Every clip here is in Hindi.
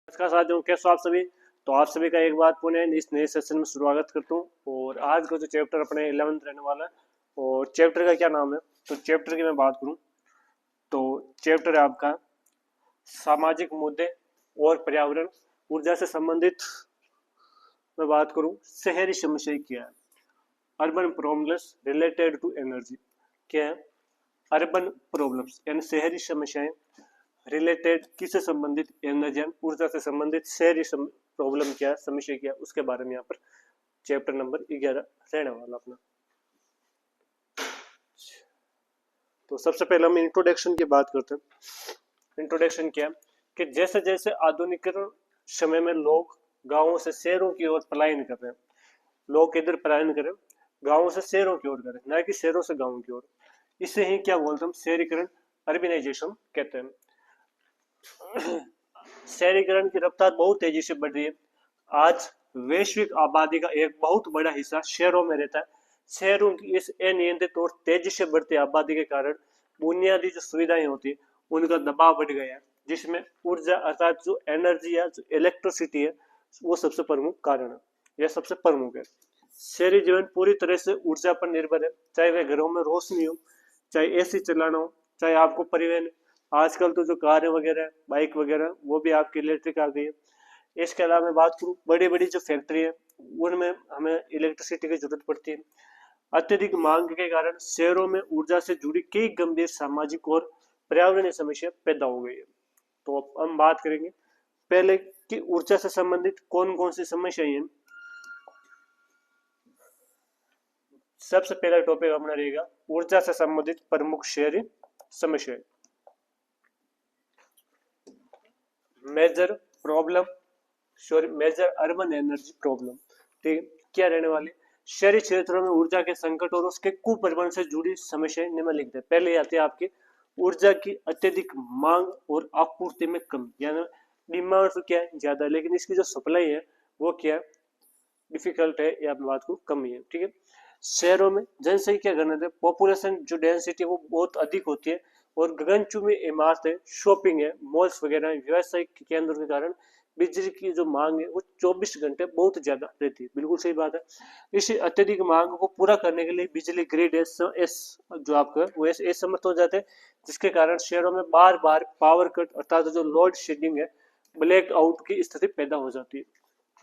नमस्कार साथियों, कैसे हो आप सभी। तो आप सभी का एक बार पुनः इस नए सेशन में स्वागत करता हूँ। और आज का जो चैप्टर अपने 11th रहने वाला है, और चैप्टर का क्या नाम है। तो चैप्टर की मैं बात करूँ तो चैप्टर है आपका सामाजिक मुद्दे और पर्यावरण। ऊर्जा से संबंधित मैं बात करूँ, शहरी समस्या क्या है। Urban problems related to energy. क्या है अर्बन प्रॉब्लम्स, यानी शहरी समस्याएं रिलेटेड किससे संबंधित, एनर्जी ऊर्जा से संबंधित शहरी प्रॉब्लम क्या है, समस्या क्या है, उसके बारे में यहाँ पर चैप्टर नंबर 11 रहने वाला अपना। तो सबसे पहले हम इंट्रोडक्शन की बात करते हैं। इंट्रोडक्शन क्या है कि जैसे जैसे आधुनिकीकरण समय में लोग गांवों से शहरों की ओर पलायन कर रहे हैं। लोग इधर पलायन कर रहे हैं, गांवों से शहरों की ओर कर रहे हैं, ना कि शहरों से गांवों की ओर। इसे ही क्या बोलते हैं, शहरीकरण, अर्बनाइजेशन कहते हैं। शहरीकरण की रफ्तार बहुत तेजी से बढ़ रही है। आज वैश्विक आबादी का एक बहुत बड़ा हिस्सा शहरों में रहता है। शहरों की इस अनियंत्रित और तेजी से बढ़ती आबादी के कारण बुनियादी जो सुविधाएं होती है उनका दबाव बढ़ गया है, जिसमें ऊर्जा अर्थात जो एनर्जी या जो इलेक्ट्रिसिटी है वो सबसे प्रमुख कारण है, यह सबसे प्रमुख है। शहरी जीवन पूरी तरह से ऊर्जा पर निर्भर है, चाहे वह घरों में रोशनी हो, चाहे एसी चलाना हो, चाहे आपको परिवहन। आजकल तो जो कार वगैरह, बाइक वगैरह, वो भी आपकी इलेक्ट्रिक आ गई है। इसके अलावा मैं बात करूँ, बड़ी बड़ी जो फैक्ट्री है उनमें हमें इलेक्ट्रिसिटी की जरूरत पड़ती है। अत्यधिक मांग के कारण शहरों में ऊर्जा से जुड़ी कई गंभीर सामाजिक और पर्यावरणीय समस्या पैदा हो गई है। तो अब हम बात करेंगे पहले कि ऊर्जा से संबंधित कौन कौन सी समस्याएं हैं। सबसे पहला टॉपिक अपना रहेगा ऊर्जा से संबंधित प्रमुख शहरी समस्याएं। Major problem, sorry, major urban energy problem. ठीक है, क्या रहने वाली, शहरी क्षेत्रों में ऊर्जा के संकट और उसके कुप्रबंधन से जुड़ी समस्याएं निम्नलिखित है। पहले आती है आपकी ऊर्जा की अत्यधिक मांग और आपूर्ति में कमी, यानी डिमांड तो क्या है ज्यादा, लेकिन इसकी जो सप्लाई है वो क्या डिफिकल्ट है, या बात को कमी है। ठीक है, शहरों में जनसंख्या घनत्व, पॉपुलेशन जो डेंसिटी है वो बहुत अधिक होती है, और गगनचुंबी इमारतें, शॉपिंग है, मॉल्स वगैरह, व्यावसायिक केंद्रों के कारण बिजली की जो मांग है वो 24 घंटे बहुत ज्यादा रहती है। बिल्कुल सही बात है। इस अत्यधिक मांग को पूरा करने के लिए बिजली ग्रिड जो आपका वो ऐसे समर्थ हो जाते हैं, जिसके कारण शहरों में बार बार पावर कट अर्थात जो लोड शेडिंग है, ब्लैक आउट की स्थिति पैदा हो जाती है।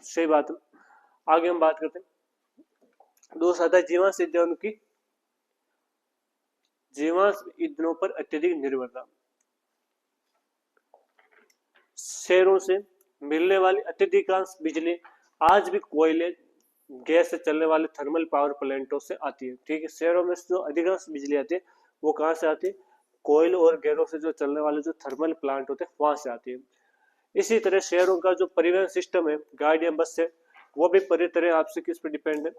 सही बात है। आगे हम बात करते हैं, दूसरा आता है जीवाश्म ईंधनों की, जीवाश्म ईंधनों पर अत्यधिक निर्भरता। शहरों से मिलने वाली अत्यधिकांश बिजली आज भी कोयले, गैस से चलने वाले थर्मल पावर प्लांटों से आती है। ठीक है, शहरों में जो अधिकांश बिजली आती है वो कहाँ से आती है, कोयल और गैरों से जो चलने वाले जो थर्मल प्लांट होते हैं वहां से आती है। इसी तरह शहरों का जो परिवहन सिस्टम है, गाड़ियां, बस है, वो भी पूरी तरह आपसे किस पर डिपेंड है,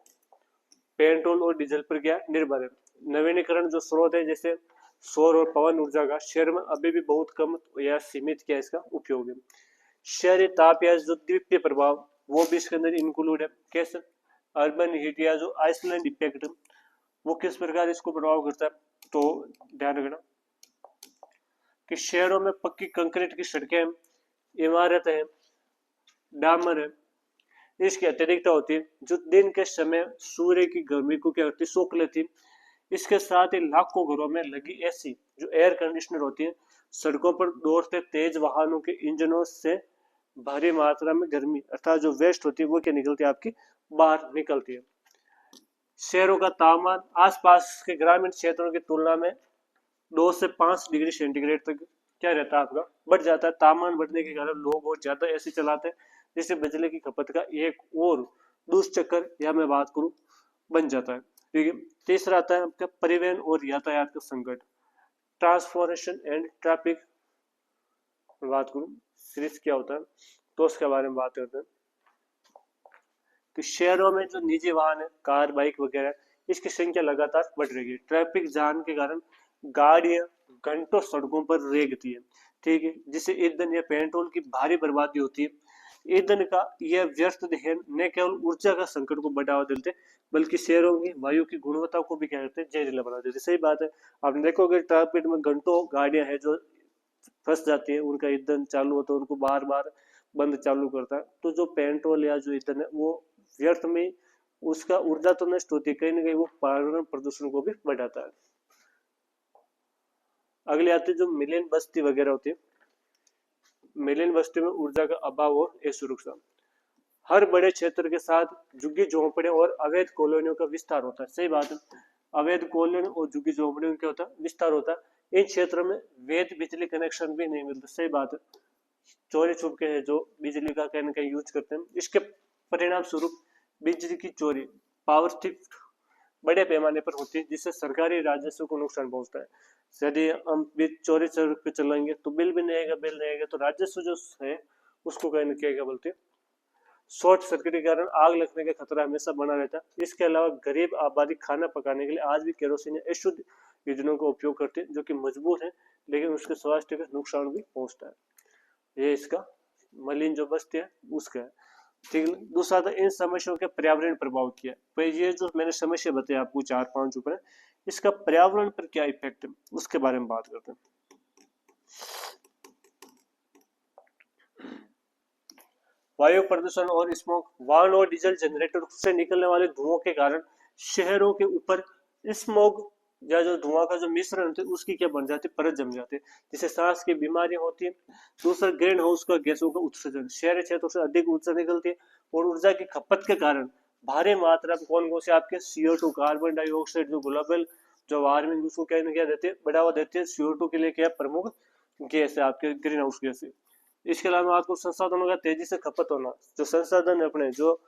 पेट्रोल और डीजल पर क्या निर्भर है। नवीनीकरण जो स्रोत है जैसे सौर और पवन ऊर्जा का शहर में अभी भी बहुत कम या सीमित क्या इसका उपयोग है। शहरी ताप या जो द्वीपीय प्रभाव वो भी इसके अंदर इंक्लूड है। कैसे, अर्बन हीट या जो आइसलैंड इफेक्ट वो किस प्रकार इसको प्रभाव करता है। तो ध्यान रखना कि शहरों में पक्की कंक्रीट की सड़कें, इमारतें हैं, डामर है, इसकी अतिरिक्त होती है जो दिन के समय सूर्य की गर्मी को क्या करती है, सोख लेती है। इसके साथ ही लाखों घरों में लगी एसी जो एयर कंडीशनर होती है, सड़कों पर दौड़ते तेज वाहनों के इंजनों से भारी मात्रा में गर्मी अर्थात जो वेस्ट होती है वो क्या निकलती है, आपकी बाहर निकलती है। शहरों का तापमान आसपास के ग्रामीण क्षेत्रों की तुलना में 2 से 5 डिग्री सेंटीग्रेड तक क्या रहता है, आपका बढ़ जाता है। तापमान बढ़ने के कारण लोग और ज्यादा एसी चलाते हैं, जिससे बिजली की खपत का एक और दुष्चक्र या मैं बात करूं बन जाता है। ठीक है, तीसरा आता है आपका परिवहन और यातायात का संकट, ट्रांसपोर्टेशन एंड ट्रैफिक बात करूं सीरीज क्या होता है, तो उसके बारे में बात करते हैं कि शहरों में जो निजी वाहन है, कार, बाइक वगैरह, इसकी संख्या लगातार बढ़ रही है। ट्रैफिक जाम के कारण गाड़ियां घंटों सड़कों पर रेंगती है। ठीक है, जिससे ईंधन या पेट्रोल की भारी बर्बादी होती है। ईंधन का यह व्यर्थ दहन न केवल ऊर्जा का संकट को बढ़ावा देते, बल्कि शहरों की वायु की गुणवत्ता को भी क्या करते हैं, जहरीला बना देते। सही बात है। आप देखोगे ट्रैफिक में घंटों गाड़ियां हैं जो फंस जाती है, उनका ईंधन चालू होता है, उनको बार बार बंद चालू करता है, तो जो पेट्रोल या जो ईंधन है वो व्यर्थ में, उसका ऊर्जा तो नष्ट होती है, कहीं ना कहीं वो पर्यावरण प्रदूषण को भी बढ़ाता है। अगले आते जो मिलियन बस्ती वगैरह होती है, मिलियन बस्ती में ऊर्जा का अभाव और असुरक्षा। हर बड़े क्षेत्र के साथ झुग्गी झोंपड़े और अवैध कॉलोनियों का विस्तार होता है। सही बात है, अवैध कॉलोनी और झुग्गी झोंपड़ियों का क्या होता है, विस्तार होता है। इन क्षेत्रों में वैध बिजली कनेक्शन भी नहीं मिलता। सही बात है, चोरी छुप के है जो बिजली का कहीं ना कहीं यूज करते हैं, इसके परिणाम स्वरूप बिजली की चोरी, पावर थीफ्ट बड़े पैमाने पर होती है, जिससे सरकारी राजस्व को नुकसान पहुंचता है। यदि हम चोरी पे चलेंगे तो बिल भी नहीं आएगा, बिल नहीं आएगा तो राजस्व जो है उसको कहीं ना कहीं क्या बोलते हैं, शॉर्ट सर्किट के कारण आग लगने का खतरा हमेशा बना रहता है। इसके अलावा गरीब आबादी खाना पकाने के लिए आज भी केरोसिन या अशुद्ध ईंधनों का उपयोग करते हैं, जो कि मजबूत है लेकिन उसके स्वास्थ्य का नुकसान भी पहुंचता है। ये इसका मलिन जो बस्ती है उसका है। ठीक है, दूसरा था इन समस्याओं के पर्यावरण प्रभाव क्या है। भाई ये जो मैंने समस्या बताई आपको 4-5 ऊपर, इसका पर्यावरण पर क्या इफेक्ट है उसके बारे में बात करते हैं। वायु प्रदूषण और स्मोक, वाहन और डीजल जनरेटर से निकलने वाले धुओं के कारण शहरों के ऊपर स्मोक या जो धुआं का जो मिश्रण होते उसकी क्या बन जाती है, परत जम जाती है, जिससे सांस की बीमारियां होती है। दूसरा ग्रीन हाउस का गैसों का उत्सर्जन, शहरी क्षेत्रों से अधिक ऊर्जा निकलती है और ऊर्जा की खपत के कारण भारी मात्रा में कौन कौन से आपके CO2 कार्बन डाइऑक्साइड जो ग्लोबल जो वार्मिंग उसको क्या देते हैं, बढ़ावा देते हैं। CO2 के लिए क्या प्रमुख गैस है आपके ग्रीन हाउस गैस है। इसके अलावा आपको संसाधनों का तेजी से खपत होना, जो संसाधन है अपने जो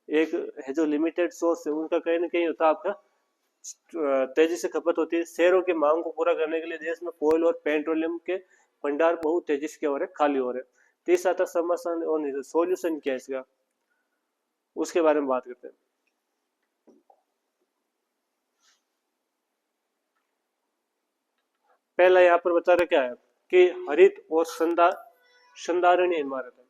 एक है जो लिमिटेड सोर्स है उनका कहीं ना कहीं होता है आपका तेजी से खपत होती है। शहरों की मांग को पूरा करने के लिए देश में कोयल और पेट्रोलियम के भंडार बहुत तेजी से क्या हो रहे खाली हो रहे। तीसरा था समाधान और सोल्यूशन क्या है इसका, उसके बारे में बात करते हैं। पहला यहाँ पर बता रहा क्या है कि हरित और संधारणीय इमारत है।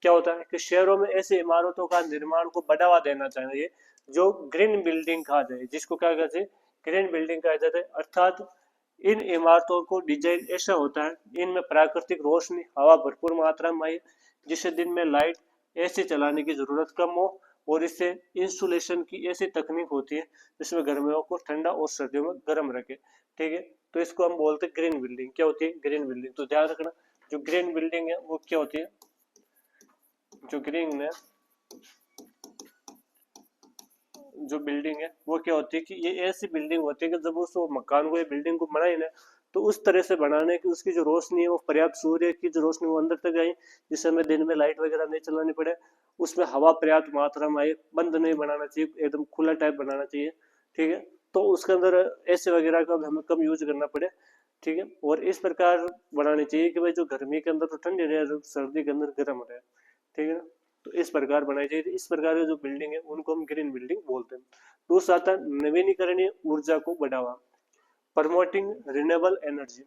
क्या होता है कि शहरों में ऐसी इमारतों का निर्माण को बढ़ावा देना चाहिए जो ग्रीन बिल्डिंग कहा जाए, जिसको क्या कहते हैं, ग्रीन बिल्डिंग कहा जाता है। अर्थात इन इमारतों को डिजाइन ऐसा होता है, इनमें प्राकृतिक रोशनी हवा भरपूर मात्रा में आए, जिससे दिन में लाइट ऐसे चलाने की जरूरत कम हो, और इससे इंसुलेशन की ऐसी तकनीक होती है जिसमें गर्मियों को ठंडा और सर्दियों में गर्म रखे। ठीक है, तो इसको हम बोलते हैं ग्रीन बिल्डिंग। क्या होती है, ग्रीन बिल्डिंग। तो ध्यान रखना, जो ग्रीन बिल्डिंग है वो क्या होती है, जो ग्रीन है जो बिल्डिंग है वो क्या होती है कि ये ऐसी बिल्डिंग होती है कि जब उस मकान को या बिल्डिंग को बनाए ना, तो उस तरह से बनाने की उसकी जो रोशनी है वो पर्याप्त, सूर्य की जो रोशनी वो अंदर तक आई, जिससे हमें दिन में लाइट वगैरह नहीं चलानी पड़े। उसमें हवा पर्याप्त मात्रा में आए, बंद नहीं बनाना चाहिए, एकदम खुला टाइप बनाना चाहिए। ठीक है, तो उसके अंदर ऐसे वगैरह का हमें कम यूज करना पड़े। ठीक है, और इस प्रकार बनानी चाहिए कि भाई जो गर्मी के अंदर तो ठंडी रहे, सर्दी के अंदर गर्म रहे। ठीक है, तो इस प्रकार बनाई चाहिए। इस प्रकार की जो बिल्डिंग है उनको हम ग्रीन बिल्डिंग बोलते हैं। दूसरा आता है नवीनीकरणीय ऊर्जा को बढ़ावा, प्रमोटिंग रिन्यूएबल एनर्जी।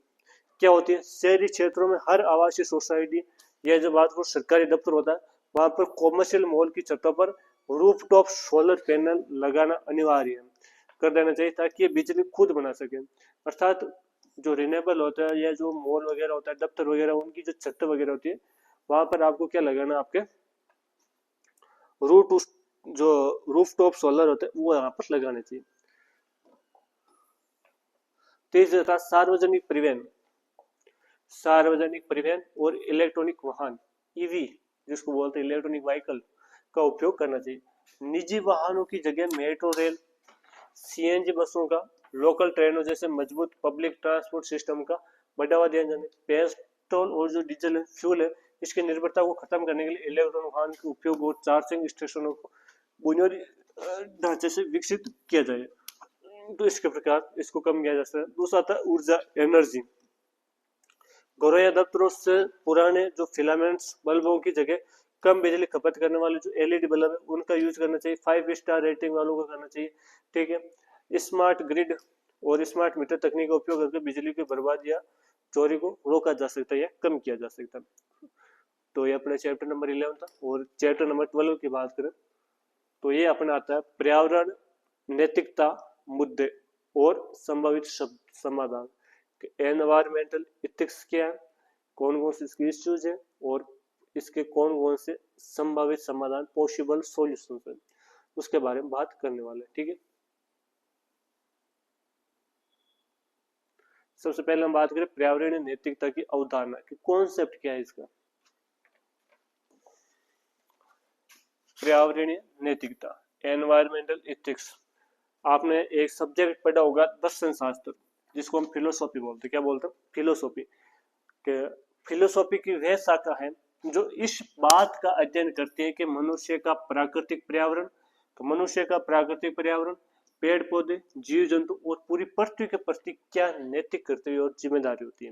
क्या होती है, शहरी क्षेत्रों में हर आवासीय सोसाइटी या जो बात वो सरकारी दफ्तर होता है वहां पर कॉमर्शियल मॉल की छतों पर रूफटॉप सोलर पैनल लगाना अनिवार्य कर देना चाहिए, ताकि ये बिजली खुद बना सके। अर्थात जो रिन्यूएबल होता है या जो मॉल वगैरह होता है, दफ्तर वगैरह, उनकी जो छत वगैरह होती है वहां पर आपको क्या लगाना, आपके रूट जो रूफटॉप सोलर होते हैं वो यहाँ पर लगाने चाहिए। तीसरा था सार्वजनिक परिवहन, सार्वजनिक परिवहन और इलेक्ट्रॉनिक वाहन, ईवी जिसको बोलते हैं इलेक्ट्रॉनिक व्हीकल, का उपयोग करना चाहिए। निजी वाहनों की जगह मेट्रो रेल, CNG बसों का, लोकल ट्रेनों जैसे मजबूत पब्लिक ट्रांसपोर्ट सिस्टम का बढ़ावा दिया जाए। पेट्रोल और जो डीजल है, फ्यूल है, इसकी निर्भरता को खत्म करने के लिए इलेक्ट्रॉनिक वाहन के उपयोग और चार्जिंग स्टेशनों को बुनियादी ढांचे से विकसित किया जाए। तो इसके प्रकार इसको कम किया जा सकता है। दूसरा था ऊर्जा एनर्जी, घरों या दफ्तरों से पुराने जो फिलामेंट्स बल्बों की जगह कम बिजली खपत करने वाले जो LED बल्ब है उनका यूज करना चाहिए। 5 स्टार रेटिंग वालों को करना चाहिए। ठीक है, स्मार्ट ग्रिड और स्मार्ट मीटर तकनीक का उपयोग करके बिजली की बर्बादी या चोरी को रोका जा सकता है या कम किया जा सकता है। तो ये अपना चैप्टर नंबर 11 था। और चैप्टर नंबर 12 की बात करें तो ये अपना आता है पर्यावरण, नैतिकता, मुद्दे और संभावित समाधान। एनवायरमेंटल इथिक्स क्या है, कौन कौन से इसके इश्यूज है, और इसके कौन कौन से संभावित समाधान, पॉसिबल सॉल्यूशन है, उसके बारे में बात करने वाले हैं। ठीक है, सबसे पहले हम बात करें पर्यावरणीय नैतिकता की अवधारणा की, कॉन्सेप्ट क्या है इसका। पर्यावरणीय नैतिकता, एनवायरमेंटल एथिक्स, आपने एक सब्जेक्ट पढ़ा होगा दर्शन शास्त्र, जिसको हम फिलोसॉफी बोलते हैं। क्या बोलते हैं? फिलोसॉफी के। फिलोसॉफी की वह शाखा है जो इस बात का अध्ययन करती है कि मनुष्य का प्राकृतिक पर्यावरण, तो मनुष्य का प्राकृतिक पर्यावरण, पेड़ पौधे, जीव जंतु और पूरी पृथ्वी के प्रति क्या नैतिक कर्तव्य और जिम्मेदारी होती है।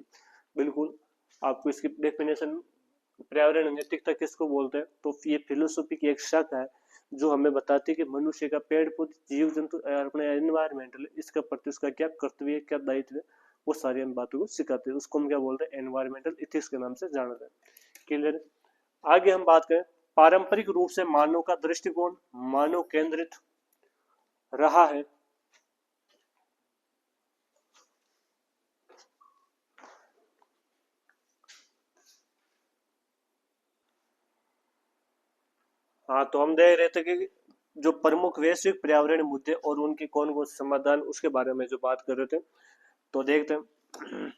बिल्कुल, आपको इसकी डेफिनेशन, पर्यावरण नैतिकता किसको बोलते हैं, तो ये फिलोसॉफी की एक शाखा है जो हमें बताती है कि मनुष्य का पेड़ पौधे, जीव जंतु, अपने एनवायरमेंटल, इसका प्रति उसका क्या कर्तव्य, क्या दायित्व है, वो सारी हम बातों को सिखाते हैं। उसको हम क्या बोलते हैं? एनवायरमेंटल इथिक्स के नाम से जाना जाता है। क्लियर? आगे हम बात करें, पारंपरिक रूप से मानव का दृष्टिकोण मानव केंद्रित रहा है। हाँ, तो हम देख रहे थे कि जो प्रमुख वैश्विक पर्यावरण मुद्दे और उनके कौन कौन से समाधान, उसके बारे में जो बात कर रहे थे, तो देखते हैं।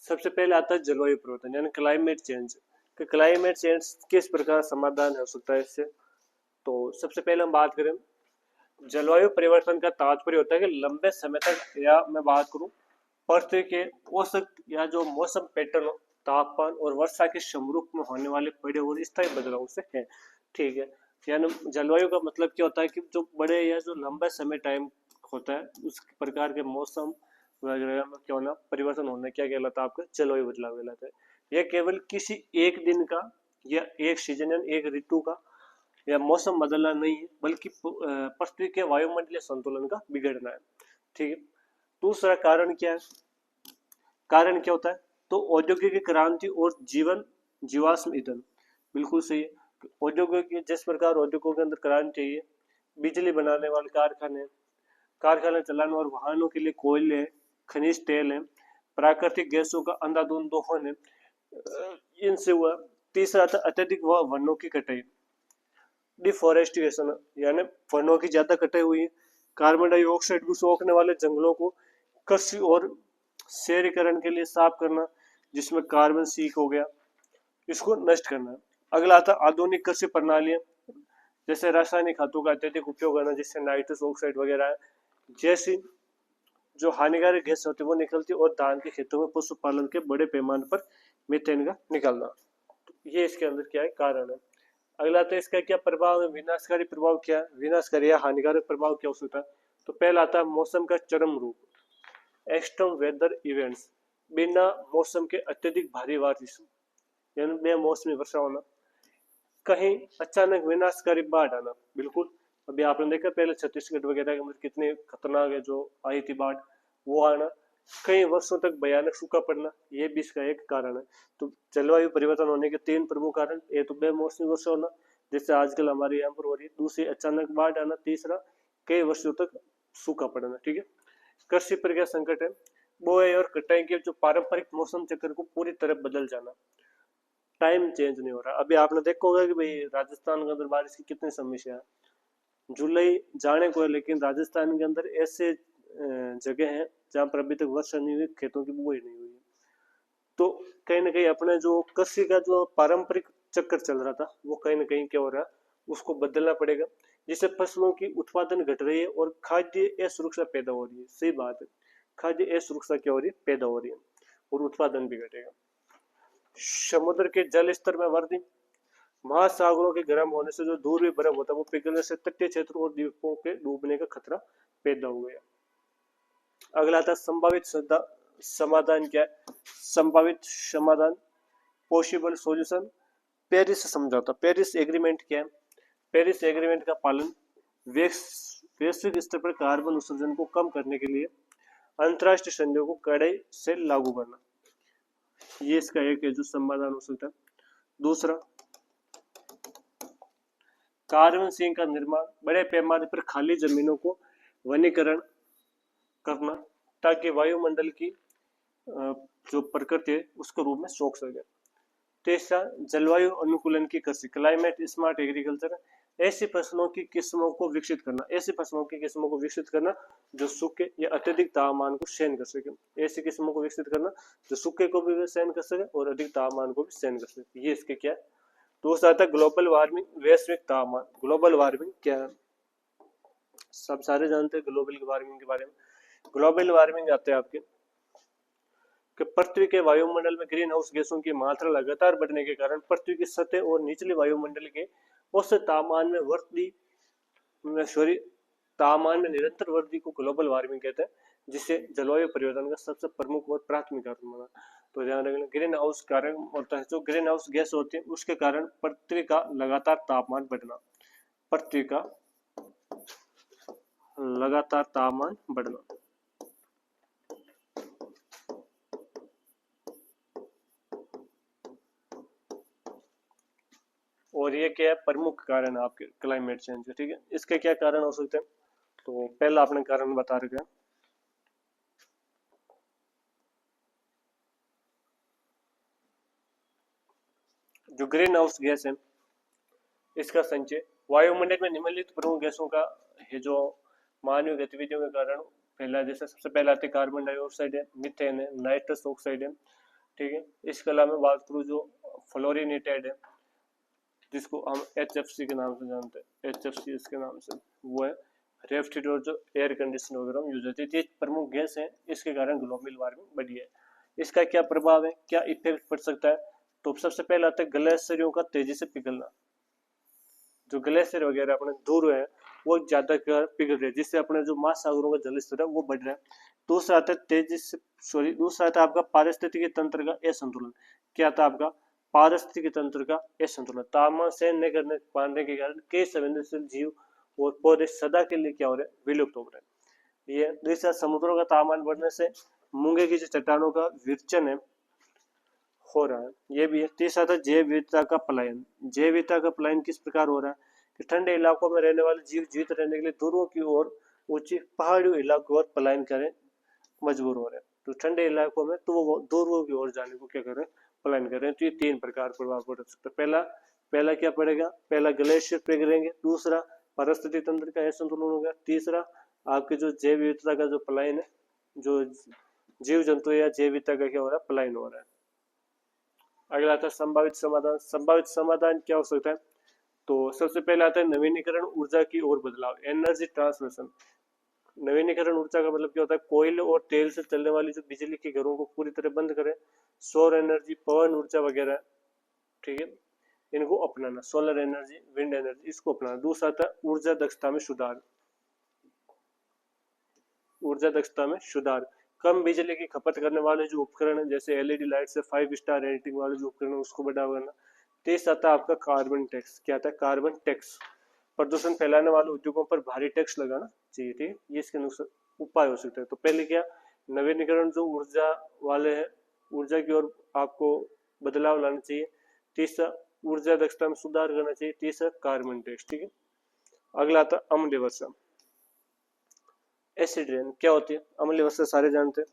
सबसे पहले आता है जलवायु परिवर्तन यानी क्लाइमेट चेंज, कि क्लाइमेट चेंज किस प्रकार समाधान हो सकता है इससे। तो सबसे पहले हम बात करें, जलवायु परिवर्तन का तात्पर्य होता है कि लंबे समय तक, या मैं बात करूं पृथ्वी के औसत या जो मौसम पैटर्न, तापमान और वर्षा के समरूप में होने वाले बड़े और स्थायी बदलाव से है। ठीक है, यानी जलवायु का मतलब क्या होता है कि जो बड़े या जो लंबे समय टाइम होता है, उस प्रकार के मौसम वगैरह में क्या होना, परिवर्तन होना, क्या कहलाता है? आपका जलवायु बदलाव कहलाता है। यह केवल किसी एक दिन का या एक सीजन या एक ऋतु का या मौसम बदलना नहीं है, बल्कि पृथ्वी के वायुमंडलीय संतुलन का बिगड़ना है। ठीक है, दूसरा कारण क्या है? कारण क्या होता है? तो औद्योगिक क्रांति और जीवाश्म ईंधन। बिल्कुल सही है, औद्योगिक, जिस प्रकार उद्योगों के अंदर क्रांति है, बिजली बनाने वाले कारखाने, कारखाने चलाने और वाहनों के लिए कोयले है, खनिज तेल है, प्राकृतिक गैसों का अंधाधुंध दोहन है, इनसे हुआ। तीसरा था अत्यधिक वनों की कटाई, डिफोरेस्टेशन, यानी वनों की ज्यादा कटाई हुई है, कार्बन डाइऑक्साइड को सोखने वाले जंगलों को कृषि और शहरीकरण के लिए साफ करना, जिसमें कार्बन सीक हो गया, इसको नष्ट करना। अगला आता आधुनिक कृषि प्रणालियां, जैसे रासायनिक खादों का अत्यधिक उपयोग करना, जिससे नाइट्रस ऑक्साइड वगैरह जैसी जो हानिकारक गैस होती है वो निकलती है, और धान के खेतों में पशुपालन के बड़े पैमाने पर मीथेन का निकलना। तो ये इसके अंदर क्या है? कारण है। अगला तो इसका क्या प्रभाव है, विनाशकारी प्रभाव क्या है, विनाशकारी या हानिकारक प्रभाव क्या हो सकता है। तो पहला आता है मौसम का चरम रूप, एक्सट्रीम वेदर इवेंट्स, बिना मौसम के अत्यधिक भारी बारिश, यानी बेमौसमी वर्षा होना, कहीं अचानक विनाशकारी बाढ़ आना। बिल्कुल, अभी आपने देखा पहले छत्तीसगढ़ वगैरह के अंदर कितने खतरनाक है जो आई थी बाढ़, वो आना, कई वर्षों तक भयानक सूखा पड़ना, ये भी इसका एक कारण है। तो जलवायु परिवर्तन होने के तीन प्रमुख कारण, एक तो बेमौसमी वर्षा होना, जैसे आजकल हमारे यहाँ पर हो रही है, दूसरी अचानक बाढ़ आना, तीसरा कई वर्षों तक सूखा पड़ना। ठीक है, कृषि पर क्या संकट है, बुआई और कटाई के जो पारंपरिक मौसम चक्र को पूरी तरह बदल जाना, टाइम चेंज नहीं हो रहा। अभी आपने देखा होगा कि भाई राजस्थान के अंदर बारिश की कितनी समस्या है, जुलाई जाने को है, लेकिन राजस्थान के अंदर ऐसे जगह हैं जहां पर अभी तक वर्षा नहीं हुई, खेतों की बुआई नहीं हुई है। तो कहीं ना कहीं अपने जो कृषि का जो पारंपरिक चक्कर चल रहा था, वो कहीं ना कहीं क्या हो रहा है, उसको बदलना पड़ेगा, जिससे फसलों की उत्पादन घट रही है और खाद्य असुरक्षा पैदा हो रही है। सही बात है, खाद्य असुरक्षा क्या हो रही है, पैदा हो रही है, और उत्पादन भी घटेगा। समुद्र के जल स्तर में वृद्धि, महासागरों के गर्म होने से जो दूर भी बर्फ होता है वो पिघलने से तटीय क्षेत्र और द्वीपों के डूबने का खतरा पैदा हो गया। अगला था संभावित समाधान क्या है, संभावित समाधान, पॉसिबल सॉल्यूशन, पेरिस समझौता, पेरिस एग्रीमेंट क्या है, पेरिस एग्रीमेंट का पालन, वैश्विक स्तर पर कार्बन उत्सर्जन को कम करने के लिए अंतरराष्ट्रीय संधियों को कड़ाई से लागू करना, ये इसका एक है जो समाधान हो सकता है। दूसरा, कार्बन सिंक का निर्माण, बड़े पैमाने पर खाली जमीनों को वनीकरण करना, ताकि वायुमंडल की जो प्रकृति है उसके रूप में सोख सके। तीसरा, जलवायु अनुकूलन की कृषि, क्लाइमेट स्मार्ट एग्रीकल्चर, ऐसी फसलों की किस्मों को विकसित करना, ऐसी फसलों की किस्मों को विकसित करना जो सूखे या अत्यधिक तापमान को सहन कर सके, ऐसी किस्मों को विकसित करना जो सूखे को भी सहन कर सके और अधिक तापमान को भी सहन कर सके। ये इसके क्या है। दूसरा आता है ग्लोबल वार्मिंग, वैश्विक तापमान। ग्लोबल वार्मिंग क्या है, सब सारे जानते हैं ग्लोबल वार्मिंग के बारे में। ग्लोबल वार्मिंग आते हैं आपके कि पृथ्वी के वायुमंडल में ग्रीन हाउस गैसों की मात्रा लगातार बढ़ने के कारण पृथ्वी की सतह और निचले वायुमंडल के औसत तापमान में वृद्धि सॉरी तापमान में निरंतर वृद्धि को ग्लोबल वार्मिंग कहते हैं, जिसे जलवायु परिवर्तन का सबसे प्रमुख और प्राथमिक कारण माना। तो ध्यान रखना, ग्रीन हाउस कारण होता है, जो ग्रीन हाउस गैस होती है उसके कारण पृथ्वी का लगातार तापमान बढ़ना, पृथ्वी का लगातार तापमान बढ़ना। और ये क्या है, प्रमुख कारण है आपके क्लाइमेट चेंज के। ठीक है, इसके क्या कारण हो सकते हैं, तो पहला आपने कारण बता रखा है, जो ग्रीन हाउस गैस है इसका संचय वायुमंडल में निम्नलिखित प्रमुख गैसों का है जो मानवीय गतिविधियों के कारण पहला, जैसे सबसे पहला आते कार्बन डाइऑक्साइड है, मिथेन है, नाइट्रस ऑक्साइड है। ठीक है, इसके अलावा बात करूँ जो फ्लोरिनेटेड है, जिसको हम HFC के नाम से जानते हैं, HFC इसके नाम से, वो है रेफ्रिजरेटर जो एयर कंडीशनर वगैरह में यूज होती है। ये प्रमुख गैस है, इसके कारण ग्लोबल वार्मिंग बढ़ी है। इसका क्या प्रभाव है, क्या इफेक्ट पड़ सकता है, तो सबसे पहले आता है ग्लेशियरों का तेजी से पिघलना। जो ग्लेशियर वगैरह अपने दूर है वो ज्यादा पिघल रहे हैं, जिससे अपने जो महासागरों का जल स्तर है वो बढ़ रहा है। दूसरा आता है तेजी से दूसरा आता है आपका पारिस्थितिकी तंत्र का असंतुलन। क्या आता है आपका पारिस्थितिकी तंत्र का असंतुलन। तापमान सहन नहीं करने पाने के कारण कई संवेदनशील जीव और पौधे सदा के लिए क्या हो रहे हैं, विलुप्त हो रहे हैं। ये दूसरा, समुद्रों का तापमान बढ़ने से मूंगे की जो चट्टानों का विरचन है हो रहा है, ये भी है। तीसरा था जैव विविधता का पलायन। जैव विविधता का पलायन किस प्रकार हो रहा है कि ठंडे इलाकों में रहने वाले जीव जीवित रहने के लिए ध्रुवों की ओर ऊंची पहाड़ी इलाकों और पलायन करें मजबूर हो रहे हैं। तो ठंडे इलाकों में तो वो ध्रुवों की ओर जाने को क्या कर रहे हैं, पलायन कर रहे हैं। तो ये तीन प्रकार प्रभाव पड़ सकता है। पहला पहला क्या पड़ेगा, पहला ग्लेशियर पिघलेंगे, दूसरा पारिस्थितिक तंत्र का असंतुलन होगा, तीसरा आपके जो जैव विविधता का जो पलायन है, जो जीव जंतु या जैव विविधता का क्या हो रहा है, पलायन हो रहा है। अगला आता है संभावित समाधान। संभावित समाधान क्या हो सकता है, तो सबसे पहले आता है नवीनीकरण ऊर्जा की ओर बदलाव, एनर्जी ट्रांसमिशन। नवीनीकरण ऊर्जा का मतलब क्या होता है, कोयले और तेल से चलने वाली जो बिजली के घरों को पूरी तरह बंद करें, सौर एनर्जी, पवन ऊर्जा वगैरह। ठीक है, इनको अपनाना, सोलर एनर्जी, विंड एनर्जी, इसको अपनाना। दूसरा आता है ऊर्जा दक्षता में सुधार, ऊर्जा दक्षता में सुधार, कम बिजली की खपत करने वाले जो उपकरण है जैसे एलईडी लाइट से 5 स्टार रेटिंग वाले जो उपकरण है उसको बढ़ावा करना। तीसरा आता है आपका कार्बन टैक्स। क्या आता है, कार्बन टैक्स, प्रदूषण फैलाने वाले उद्योगों पर भारी टैक्स लगाना चाहिए। ठीक है, ये इसके नुकसान उपाय हो सकते हैं। तो पहले क्या, नवीनीकरण जो ऊर्जा वाले हैं, ऊर्जा की ओर आपको बदलाव लाना चाहिए। तीसरा ऊर्जा दक्षता में सुधार करना चाहिए। तीसरा कार्बन टैक्स। ठीक है, अगला आता है अम्लीय वर्षा। एसिड रेन क्या होती है, अम्लीय वर्षा सारे जानते हैं।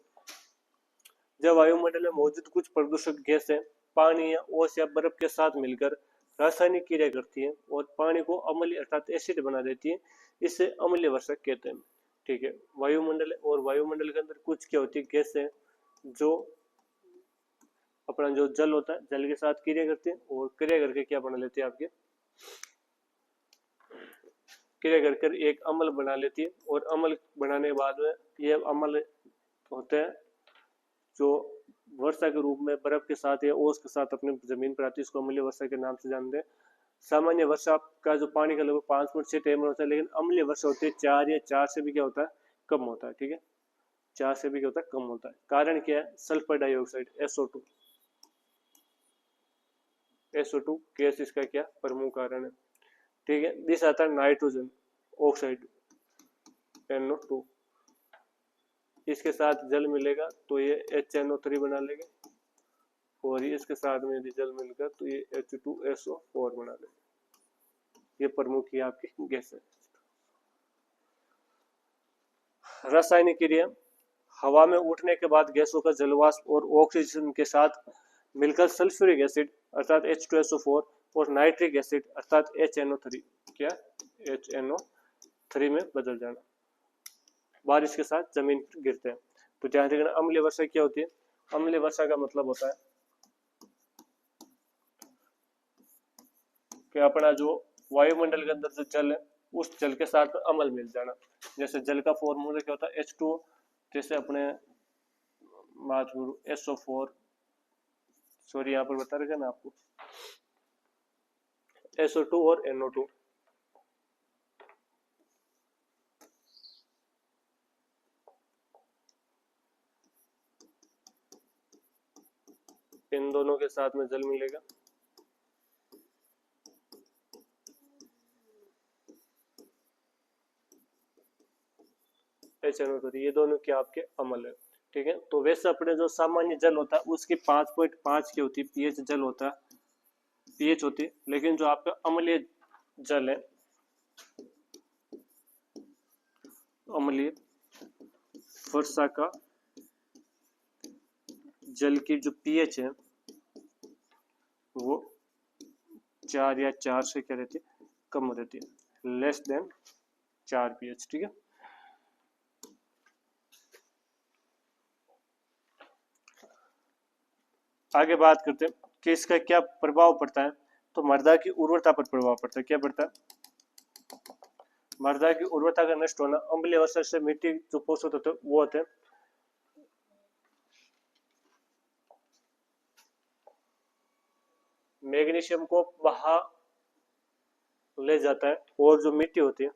जब वायुमंडल में मौजूद कुछ प्रदूषक गैसें पानी या ओस या बर्फ के साथ मिलकर रासायनिक क्रिया करती है और पानी को अम्लीय अर्थात एसिड बना देती है, इसे अम्लीय वर्षा कहते हैं। ठीक है, वायुमंडल और वायुमंडल के अंदर कुछ क्या होती है, गैसें जो अपना जो जल होता है जल के साथ क्रिया करती है और क्रिया करके क्या बना लेती है, आपके क्रिया कर एक अम्ल बना लेती है। और अम्ल बनाने के बाद में ये अम्ल होते हैं जो वर्षा के रूप में बर्फ के साथ या ओस के साथ अपने जमीन पर आती है, इसको अम्लीय वर्षा के नाम से जानते हैं। सामान्य वर्षा का जो पानी का लगभग 5.6 टेबल होता है, लेकिन अम्लीय वर्षा होती है 4 या 4 से भी क्या होता है, कम होता है। ठीक है, 4 से भी क्या होता है, कम होता है। कारण क्या है, sulphur dioxide SO2, SO2 gas इसका क्या प्रमुख कारण है। ठीक है, दिस आता है नाइट्रोजन ऑक्साइड NO2, इसके साथ जल मिलेगा तो ये HNO3 बना लेगा, और ये इसके साथ में यदि जल मिलकर तो ये H2SO4 बना लेगा। ये प्रमुख ही आपकी गैस है। रासायनिक क्रिया, हवा में उठने के बाद गैसों का जलवाष्प और ऑक्सीजन के साथ मिलकर सल्फ्यूरिक एसिड अर्थात H2SO4 और नाइट्रिक एसिड अर्थात HNO3 क्या HNO3 में बदल जाना, बारिश के साथ जमीन पर गिरते हैं। तो ध्यान रखना अम्लीय वर्षा क्या होती है। अम्लीय वर्षा का मतलब होता है कि अपना जो वायुमंडल के अंदर जो जल है उस जल के साथ अम्ल मिल जाना। जैसे जल का फॉर्मूला क्या होता है H2O, जैसे अपने मातृ SO4, सॉरी यहाँ पर बता रहे ना आपको SO2 और NO2। इन दोनों के साथ में जल मिलेगा, HNO3, ये दोनों क्या आपके अम्ल है। ठीक है, तो वैसे अपने जो सामान्य जल होता है उसकी 5.5 की होती है पीएच जल होता है, पीएच होती है। लेकिन जो आपका अम्लीय जल है, अम्लीय वर्षा का जल की जो पीएच है वो 4 या 4 से क्या रहती है, कम रहती है, लेस देन 4 पीएच। ठीक है, आगे बात करते हैं कि इसका क्या प्रभाव पड़ता है। तो मृदा की उर्वरता पर प्रभाव पड़ता है। क्या पड़ता है, मृदा की उर्वरता का नष्ट होना। अम्लीय वर्षा से मिट्टी जो पोषक तत्व वो होते हैं मैग्नीशियम को बहा ले जाता है और जो मिट्टी होती है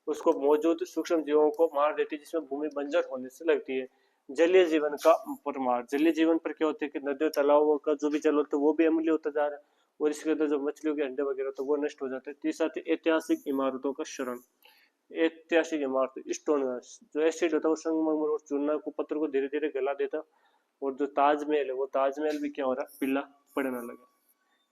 उसको मौजूद सूक्ष्म जीवों को मार देती है, जिसमें भूमि बंजर होने से लगती है। जलीय जीवन का परमार, जलीय जीवन पर क्या होता है कि नदियों तालाबों का जो भी जल होता है वो भी अम्लीय होता जा रहा है और इसके अंदर जो मछलियों के अंडे वगैरह तो वो नष्ट हो जाते हैं। तीसरा ऐतिहासिक इमारतों का क्षरण। ऐतिहासिक इमारत स्टोन, जो एसिड होता है वो संगमरमर और चूना को पत्थर को धीरे धीरे गला देता है और जो ताजमहल है वो ताजमहल भी क्या हो रहा है, पीला पड़ने लगा।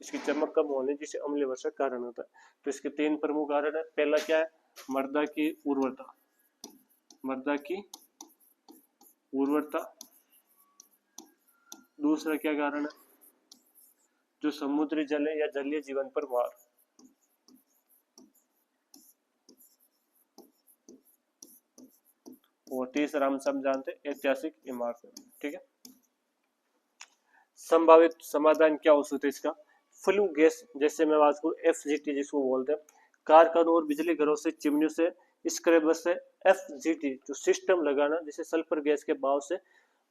इसकी चमक कम होने जिसे अम्लीय वर्षा कारण होता है। तो इसके 3 प्रमुख कारण है। पहला क्या है, मृदा की उर्वरता, मृदा की उर्वरता। दूसरा क्या कारण है, जो समुद्री जल है या जलीय जीवन पर मार। और तीसरा हम सब जानते हैं ऐतिहासिक इमारत। ठीक है, संभावित समाधान क्या हो सकता है इसका। फ्लू गैस, जैसे मैं बात करूं FGT जिसको बोलते हैं, कारखानों और बिजली घरों से चिमनियों से स्क्रैबर से FGT जो सिस्टम लगाना, जिसे सल्फर गैस के भाव से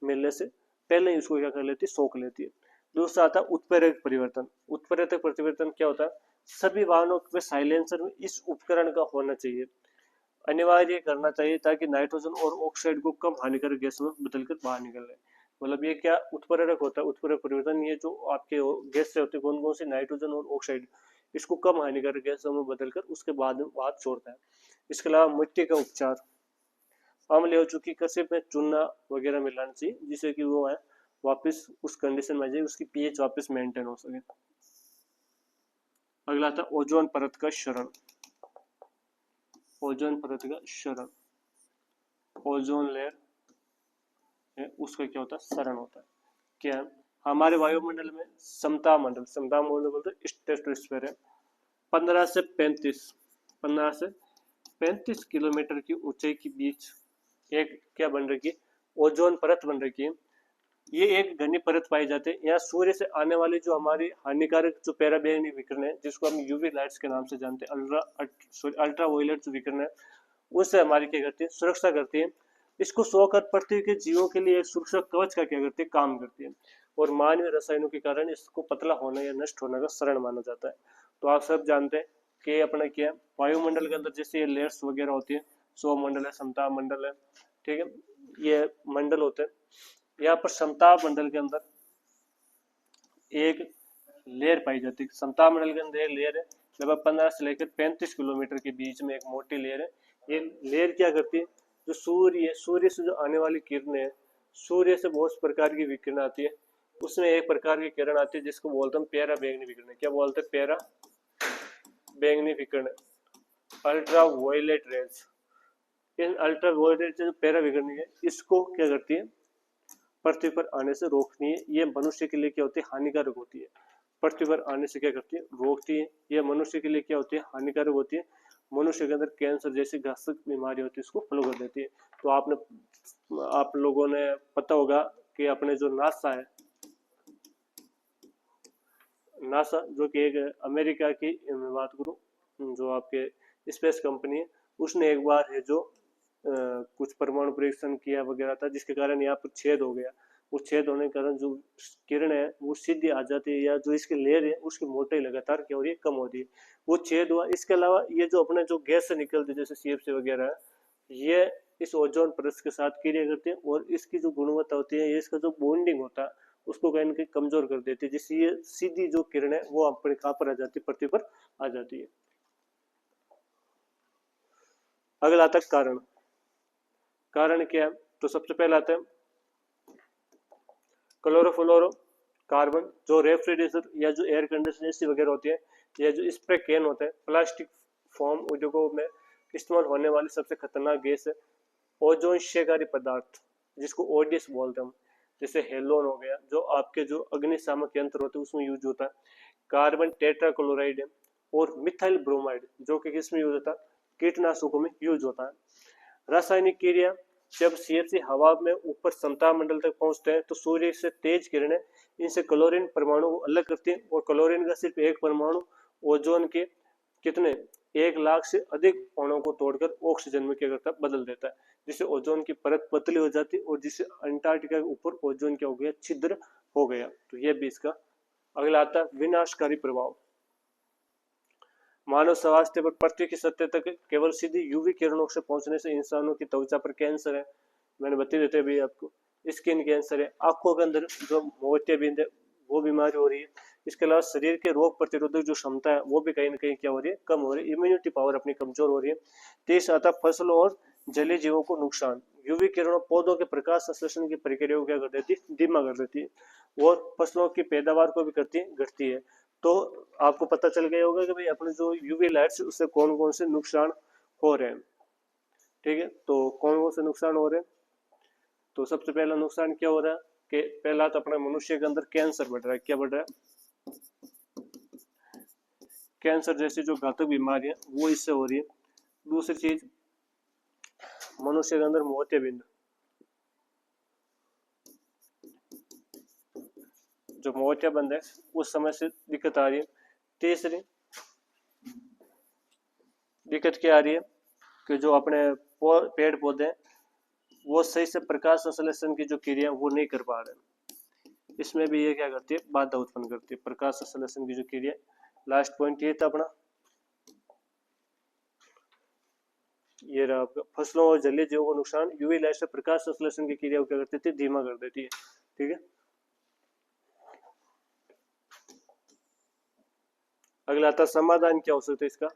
मिलने से पहले ही उसको क्या कर लेती है, सोख लेती है। दूसरा आता है उत्प्रेरक परिवर्तन। उत्प्रेरक परिवर्तन क्या होता है, सभी वाहनों में साइलेंसर में इस उपकरण का होना चाहिए, अनिवार्य करना चाहिए ताकि नाइट्रोजन और ऑक्साइड को कम हानिकारक गैस में बदलकर बाहर निकल जाए। मतलब ये क्या उत्प्रेरक होता है, उत्प्रेरक परिवर्तन, ये जो आपके गैस से होते हैं कौन कौन से, नाइट्रोजन और ऑक्साइड, इसको कम हानिकारक गैसों में बदलकर उसके बाद में बाहर छोड़ता है। इसके अलावा मिट्टी का उपचार, अम्ल हो चुकी कृषि में चूना वगैरह मिलाना चाहिए जिससे कि वो है वापस उस कंडीशन में आ जाए, उसकी पीएच वापस मेंटेन हो सके। अगला था ओजोन परत का क्षरण। ओजोन परत का क्षरण, ओजोन लेयर है उसका क्या होता है, क्षरण होता है। क्या हमारे वायुमंडल में समता मंडल, समता मंडल बोलते हैं स्ट्रेटोस्फीयर है, 15 से 35 किलोमीटर की ऊंचाई के बीच एक क्या बन रही है, ओजोन परत बन रही है। ये एक घनी परत पाई जाती है। यहाँ सूर्य से आने वाली जो हमारी हानिकारक जो पैराबैंगनी विकिरण है, जिसको हम यूवी लाइट्स के नाम से जानते हैं, अल्ट्रा वायलेट जो विकिरण है, उससे हमारी क्या करती है, सुरक्षा करती है। इसको सोकर पृथ्वी के जीवों के लिए एक सुरक्षा कवच का क्या करती है, काम करती है। और मानवीय रसायनों के कारण इसको पतला होने या नष्ट होने का शरण माना जाता है। तो आप सब जानते हैं कि अपना क्या वायुमंडल के अंदर जैसे ये लेयर्स वगैरह होती है, सौर मंडल है, समताप मंडल है, ठीक है, ये मंडल होते हैं। यहाँ पर समताप मंडल के अंदर एक लेयर पाई जाती है। समताप मंडल के अंदर एक लेयर है, लगभग 15 से लेकर 35 किलोमीटर के बीच में एक मोटी लेयर है। ये लेयर क्या करती है, जो सूर्य से जो आने वाली किरणें है, सूर्य से बहुत प्रकार की विकिरण आती है, उसमें एक प्रकार की किरण आती है जिसको बोलते हैं पैरा बैंगनी विकिरण। क्या बोलते हैं, पैरा बैंगनी विकिरण, अल्ट्रा वायलेट रेज। इन अल्ट्रा वायलेट जो पैरा विकिरण है इसको क्या करती है, पृथ्वी पर आने से रोकती है। ये मनुष्य के लिए क्या होती है, हानिकारक होती है। पृथ्वी पर आने से क्या करती है, रोकती है। यह मनुष्य के लिए क्या होती है, हानिकारक होती है। मनुष्य के अंदर कैंसर जैसी घातक बीमारी होती है इसको फ्लो कर देती है। तो आप लोगों ने पता होगा कि अपने जो नासा है, नासा जो कि एक अमेरिका की मैं बात करूं जो आपके स्पेस कंपनी है, उसने एक बार है जो कुछ परमाणु परीक्षण किया वगैरह था, जिसके कारण यहाँ पर छेद हो गया। उस छेद होने के कारण जो किरण है वो सीधी आ जाती है, या जो इसकी लेयर है उसकी मोटाई लगातार क्या हो रही है, कम हो रही है। वो छेद हुआ। इसके अलावा ये जो अपने जो गैस से निकलती है जैसे CFC वगैरह है, ये इस ओजोन परत के साथ क्रिया करते हैं और इसकी जो गुणवत्ता होती है, ये इसका जो बॉन्डिंग होता है उसको कहीं ना कहीं कमजोर कर देती है, जिससे ये सीधी जो किरण है वो अपने कहाँ पर आ जाती है, पृथ्वी पर आ जाती है। अगला आता है कारण। कारण क्या है, तो सबसे पहला आता है क्लोरोफ्लोरो कार्बन। जो रेफ्रिजरेटर या जो एयर कंडीशनर एसी वगैरह होती है, या जो स्प्रे कैन होते हैं, प्लास्टिक फोम उद्योगों में इस्तेमाल होने वाली सबसे खतरनाक गैस है। ओजोन क्षयकारी पदार्थ जिसको ओडियस बोलते हैं हम, जैसे हेलोन हो गया, जो आपके जो अग्निशामक यंत्र होते हैं उसमें यूज होता है। कार्बन टेट्राक्लोराइड है। और मिथाइल ब्रोमाइड जो कि किसमें यूज होता है, कीटनाशकों में यूज होता है। रासायनिक क्रिया, जब CFC हवा में ऊपर समताप मंडल तक पहुंचते हैं तो सूर्य से तेज किरणें इनसे क्लोरीन परमाणु को अलग करती हैं, और क्लोरीन का सिर्फ एक परमाणु ओजोन के कितने 1 लाख से अधिक अणुओं को तोड़कर ऑक्सीजन में क्या करता है, बदल देता है, जिससे ओजोन की परत पतली हो जाती है और जिससे अंटार्कटिका के ऊपर ओजोन क्या हो गया, छिद्र हो गया। तो यह भी इसका। अगला आता है विनाशकारी प्रभाव। मानव स्वास्थ्य पर पृथ्वी की सतह तक केवल सीधी UV किरणों से पहुंचने से इंसानों की त्वचा पर कैंसर है, मैंने बता देते भी आपको, स्किन कैंसर है, आंखों के अंदर जो मोतियाबिंद है वो बीमारी हो रही है। इसके अलावा शरीर के रोग प्रतिरोधक जो क्षमता है वो भी कहीं ना कहीं क्या हो रही है, कम हो रही है। इम्यूनिटी पावर अपनी कमजोर हो रही है। तीस आता फसलों और जलीय जीवों को नुकसान। UV किरणों पौधों के प्रकाश संश्लेषण की प्रक्रिया को क्या कर देती है, धीमा कर देती है और फसलों की पैदावार को भी करती है, घटती है। तो आपको पता चल गया होगा कि भाई अपने जो UV लाइट्स उससे कौन कौन से नुकसान हो रहे हैं। ठीक है, तो कौन कौन से नुकसान हो रहे हैं, तो सबसे पहला नुकसान क्या हो रहा है कि पहला तो अपने मनुष्य के अंदर कैंसर बढ़ रहा है। क्या बढ़ रहा है, कैंसर जैसी जो घातक बीमारियां वो इससे हो रही है। दूसरी चीज, मनुष्य के अंदर मोतियाबिंद, जो मोतियाबिंद है उस समय से दिक्कत आ रही है। तीसरी दिक्कत क्या आ रही है कि जो अपने पेड़ पौधे हैं वो सही से प्रकाश संश्लेषण की जो क्रिया वो नहीं कर पा रहे। इसमें भी ये क्या करती है, बाधा उत्पन्न करती है, प्रकाश संश्लेषण की जो क्रिया। लास्ट पॉइंट ये था अपना, ये रहा आपका फसलों और जलीय जीवों को नुकसान। UV लाइट से प्रकाश संश्लेषण की क्रिया को क्या करती थी, धीमा कर देती है। ठीक है, अगला था समाधान क्या हो सकता है इसका।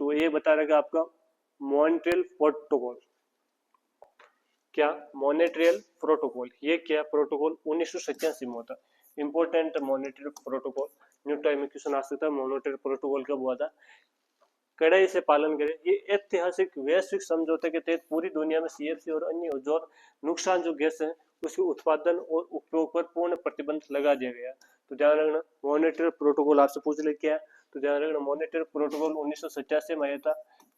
तो ये बता रहा है आपका मॉन्ट्रियल प्रोटोकॉल। क्या, मॉनेट्रियल प्रोटोकॉल, ये क्या प्रोटोकॉल 1987 में होता। इंपोर्टेंट मॉनेट्रियल प्रोटोकॉल, न्यू टाइम में क्वेश्चन आ सकता है, मॉनेट्रियल प्रोटोकॉल कब हुआ था। कड़ाई से पालन करें। ये ऐतिहासिक वैश्विक समझौते के तहत पूरी दुनिया में CFC और अन्य ओजोन नुकसान जो गैस है उसके उत्पादन और उपयोग पर पूर्ण प्रतिबंध लगा दिया गया। तो ध्यान रखना, मॉनेट्रियल प्रोटोकॉल आपसे पूछ ले क्या है, तो ध्यान रखना मॉनेट्रियल प्रोटोकॉल 1987 में आया था।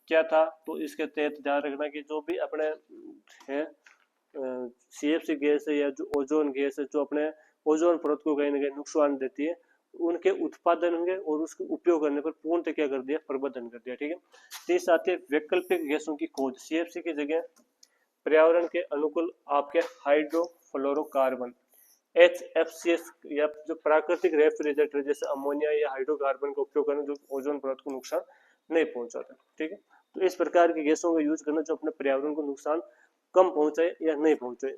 क्या था, तो इसके तहत ध्यान रखना कि जो भी अपने है CFC गैस है या जो ओजोन गैस है जो अपने ओजोन परत को कहीं ना कहीं नुकसान देती है, उनके उत्पादन होंगे और उसके उपयोग करने पर पूर्ण क्या कर दिया, प्रबंधन कर दिया। ठीक है, तीस आते वैकल्पिक गैसों की खोज। CFC की जगह पर्यावरण के अनुकूल आपके हाइड्रोफ्लोरोकार्बन HFCs या जो प्राकृतिक रेफ्रिजरेटर जैसे अमोनिया या हाइड्रोकार्बन का उपयोग करना जो ओजोन परत को नुकसान नहीं पहुंचाता। ठीक है, तो इस प्रकार की गैसों का यूज करना जो अपने पर्यावरण को नुकसान कम पहुंचाए या नहीं पहुंचाए।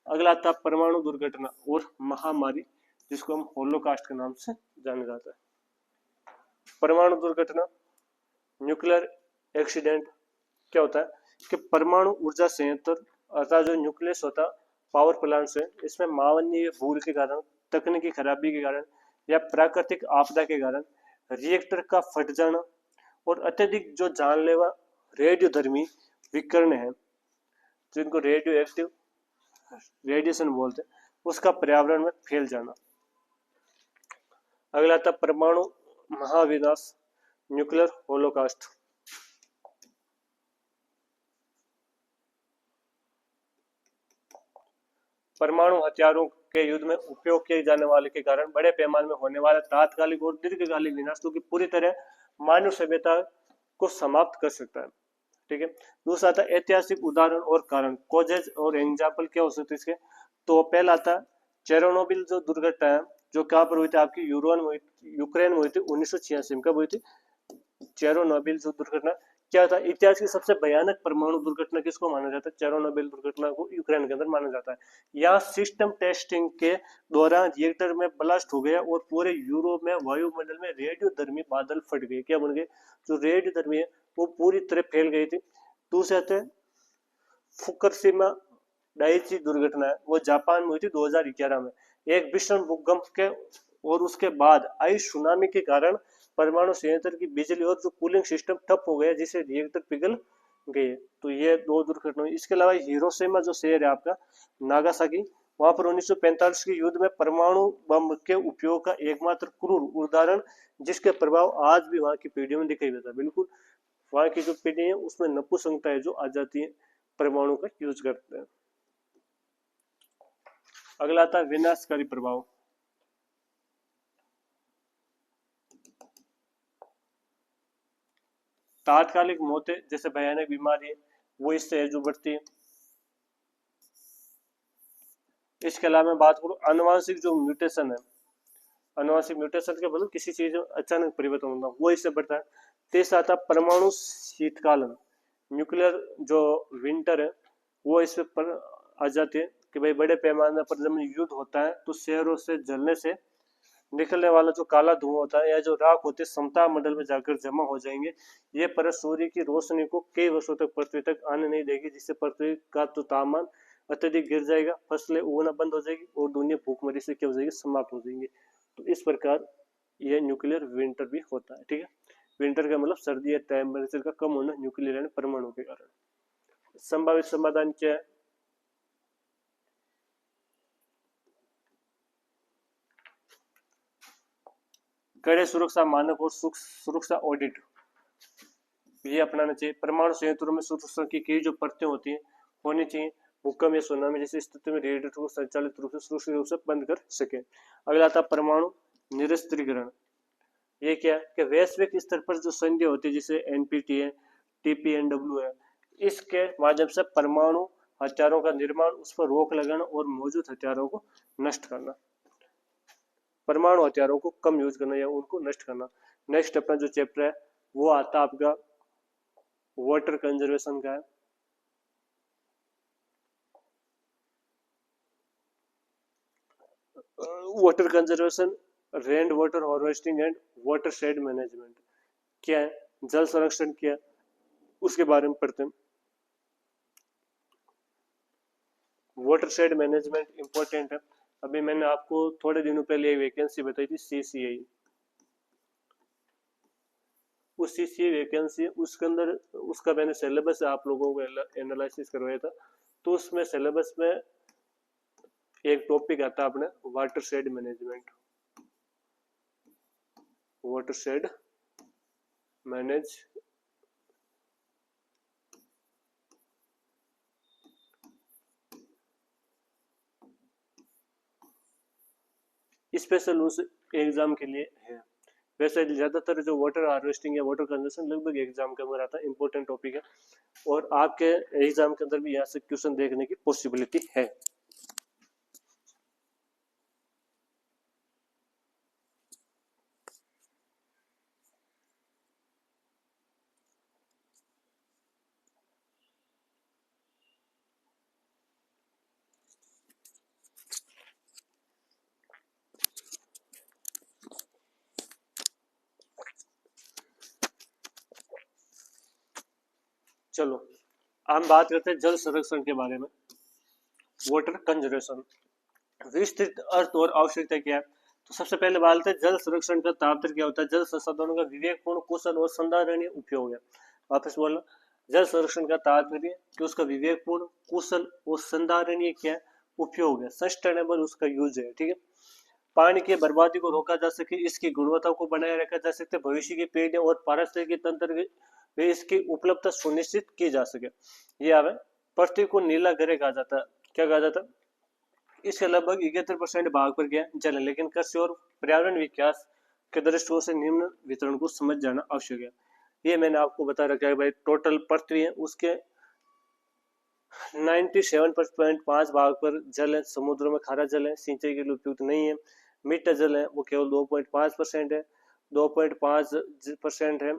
अगला था परमाणु दुर्घटना और महामारी, जिसको हम होलोकास्ट के नाम से जाना जाता है। परमाणु दुर्घटना, न्यूक्लियर एक्सीडेंट, क्या होता है कि परमाणु ऊर्जा संयंत्र अर्थात जो न्यूक्लियस होता पावर प्लांट है, इसमें मानवीय भूल के कारण तकनीकी खराबी के कारण या प्राकृतिक आपदा के कारण रिएक्टर का फट जाना और अत्यधिक जो जानलेवा रेडियोधर्मी विकिरण है, जिनको रेडियो एक्टिव रेडिएशन बोलते हैं, उसका पर्यावरण में फैल जाना। अगला था परमाणु महाविनाश, न्यूक्लियर होलोकास्ट। परमाणु हथियारों के युद्ध में उपयोग किए जाने वाले के कारण बड़े पैमाने में होने वाला तात्कालिक और दीर्घकालिक विनाश तो की पूरी तरह मानव सभ्यता को समाप्त कर सकता है। ठीक है। दूसरा था ऐतिहासिक उदाहरण और कारण, कॉजेज और एग्जाम्पल क्या हो सकते इसके। तो पहला था चेरोनोबिल जो दुर्घटना है, जो कहाँ पर हुई थी, आपकी यूक्रेन में हुई थी 1986 में। कब हुई थी चेरोनोबिल जो दुर्घटना? क्या था इतिहास की सबसे भयानक परमाणु दुर्घटना किसको माना जाता है? चेरोनोबिल दुर्घटना को यूक्रेन के अंदर माना जाता है। यहाँ सिस्टम टेस्टिंग के दौरान रिएक्टर में ब्लास्ट हो गया और पूरे यूरोप में वायुमंडल में रेडियोधर्मी बादल फट गए। क्या बन गए? जो रेडियोधर्मी है वो पूरी तरह फैल गई थी। दूसरे थे फुकुशिमा डाइची दुर्घटना है, वो जापान में हुई थी 2011 में। एक भीषण भूकंप के और उसके बाद आई सुनामी के कारण परमाणु संयंत्र की बिजली और जो कूलिंग सिस्टम ठप हो गया, जिससे रिएक्टर पिघल गए। तो ये दो दुर्घटना। इसके अलावा हिरोशिमा जो शहर है आपका, नागासाकी, वहां पर 1945 के युद्ध में परमाणु बम के उपयोग का एकमात्र क्रूर उदाहरण, जिसके प्रभाव आज भी वहां की पीढ़ियों में दिखाई देता है। बिल्कुल वहां की जो पीढ़ी है उसमें नपुंसकता है जो आ जाती है परमाणु का यूज करते हैं। अगला था विनाशकारी प्रभाव। तात्कालिक मौतें जैसे भयानक बीमारी वो इससे जो बढ़ती है। इसके अलावा मैं बात करूं अनुवांशिक जो म्यूटेशन है, अनुवांशिक म्यूटेशन के मतलब किसी चीज में अचानक परिवर्तन होना, वो इससे बढ़ता है। तीसरा था परमाणु शीतकालन, न्यूक्लियर जो विंटर है वो इस पर आ जाती है कि भाई बड़े पैमाने पर जब युद्ध होता है तो शहरों से जलने से निकलने वाला जो काला धुआं होता है या जो राख होती है समता मंडल में जाकर जमा हो जाएंगे। ये परत सूर्य की रोशनी को कई वर्षों तक पृथ्वी तक आने नहीं देगी, जिससे पृथ्वी का तो तापमान अत्यधिक गिर जाएगा, फसलें उगना बंद हो जाएगी और दुनिया भूखमरी से क्या हो जाएगी, समाप्त हो जाएंगे। तो इस प्रकार यह न्यूक्लियर विंटर भी होता है। ठीक है। विंटर का मतलब सर्दी या टेम्परेचर का कम होना न्यूक्लियर यानी परमाणु के कारण। संभावित समाधान क्या है? कड़े सुरक्षा मानक और सुरक्षा ऑडिट ये अपनाना चाहिए। परमाणु संयंत्रों में सुरक्षा की कई जो परतें होती हैं होनी चाहिए। भूकंप या सुनामी जैसी स्थिति में रेडिएटर को संचालित रूप से सुरक्षित रूप से बंद कर सके। अगला था परमाणु निरस्त्रीकरण। ये क्या है कि वैश्विक स्तर पर जो संधि होती है जिसे एनपीटी है, टीपीएनडब्ल्यू है, इसके माध्यम से परमाणु हथियारों का निर्माण, उस पर रोक लगाना और मौजूद हथियारों को नष्ट करना, परमाणु हथियारों को कम यूज करना या उनको नष्ट करना। नेक्स्ट अपना जो चैप्टर है वो आता आपका वाटर कंजर्वेशन का है। Water conservation, rain water harvesting and water shade management क्या है, जल संरक्षण क्या है, उसके बारे में पढ़ते हैं। वाटर शेड मैनेजमेंट इंपॉर्टेंट है। अभी मैंने आपको थोड़े दिनों पहले वैकेंसी बताई थी सीसीआई, उस सीसीआई वैकेंसी उसके अंदर उसका मैंने सिलेबस आप लोगों को एनालिसिस करवाया था। तो उसमें सिलेबस में एक टॉपिक आता है अपने water shade management, water shade manage special उस एग्जाम के लिए है। वैसे ज्यादातर जो वाटर हार्वेस्टिंग या वाटर कंजर्वेशन लगभग एग्जाम के अंदर आता है, इंपॉर्टेंट टॉपिक है और आपके एग्जाम के अंदर भी यहाँ से क्वेश्चन देखने की पॉसिबिलिटी है। चलो हम बात करते हैं जल संरक्षण के बारे में, वाटर कंजर्वेशन। विस्तृत अर्थ और आवश्यकता क्या है। तो सबसे पहले बात है जल संरक्षण का तात्पर्य क्या होता है। जल संसाधनों का विवेकपूर्ण, कुशल और संधारणीय उपयोग है। वापस बोलो, जल संरक्षण का तात्पर्य कि उसका विवेकपूर्ण, कुशल और संधारणीय क्या है, उपयोग है, सस्टेनेबल उसका यूज है। ठीक है, पानी की बर्बादी को रोका जा सके, इसकी गुणवत्ता को बनाए रखा जा सकते, भविष्य की पीढ़ियों और पारिस्थितिकी तंत्र में इसकी उपलब्धता सुनिश्चित की जा सके। ये आवे पृथ्वी को नीला ग्रह कहा जाता है। क्या कहा जाता है? इसके लगभग 71% भाग पर क्या जल है, लेकिन कृषि और पर्यावरण विकास के दृष्टिकोण से निम्न वितरण को समझ जाना आवश्यक है। ये मैंने आपको बता रखा है भाई, टोटल पृथ्वी है उसके 97.5 भाग पर जल है, समुद्रों में खारा जल है, सिंचाई के लिए उपयुक्त नहीं है। मीठा जल है वो केवल 2.5% है, 2.5% है।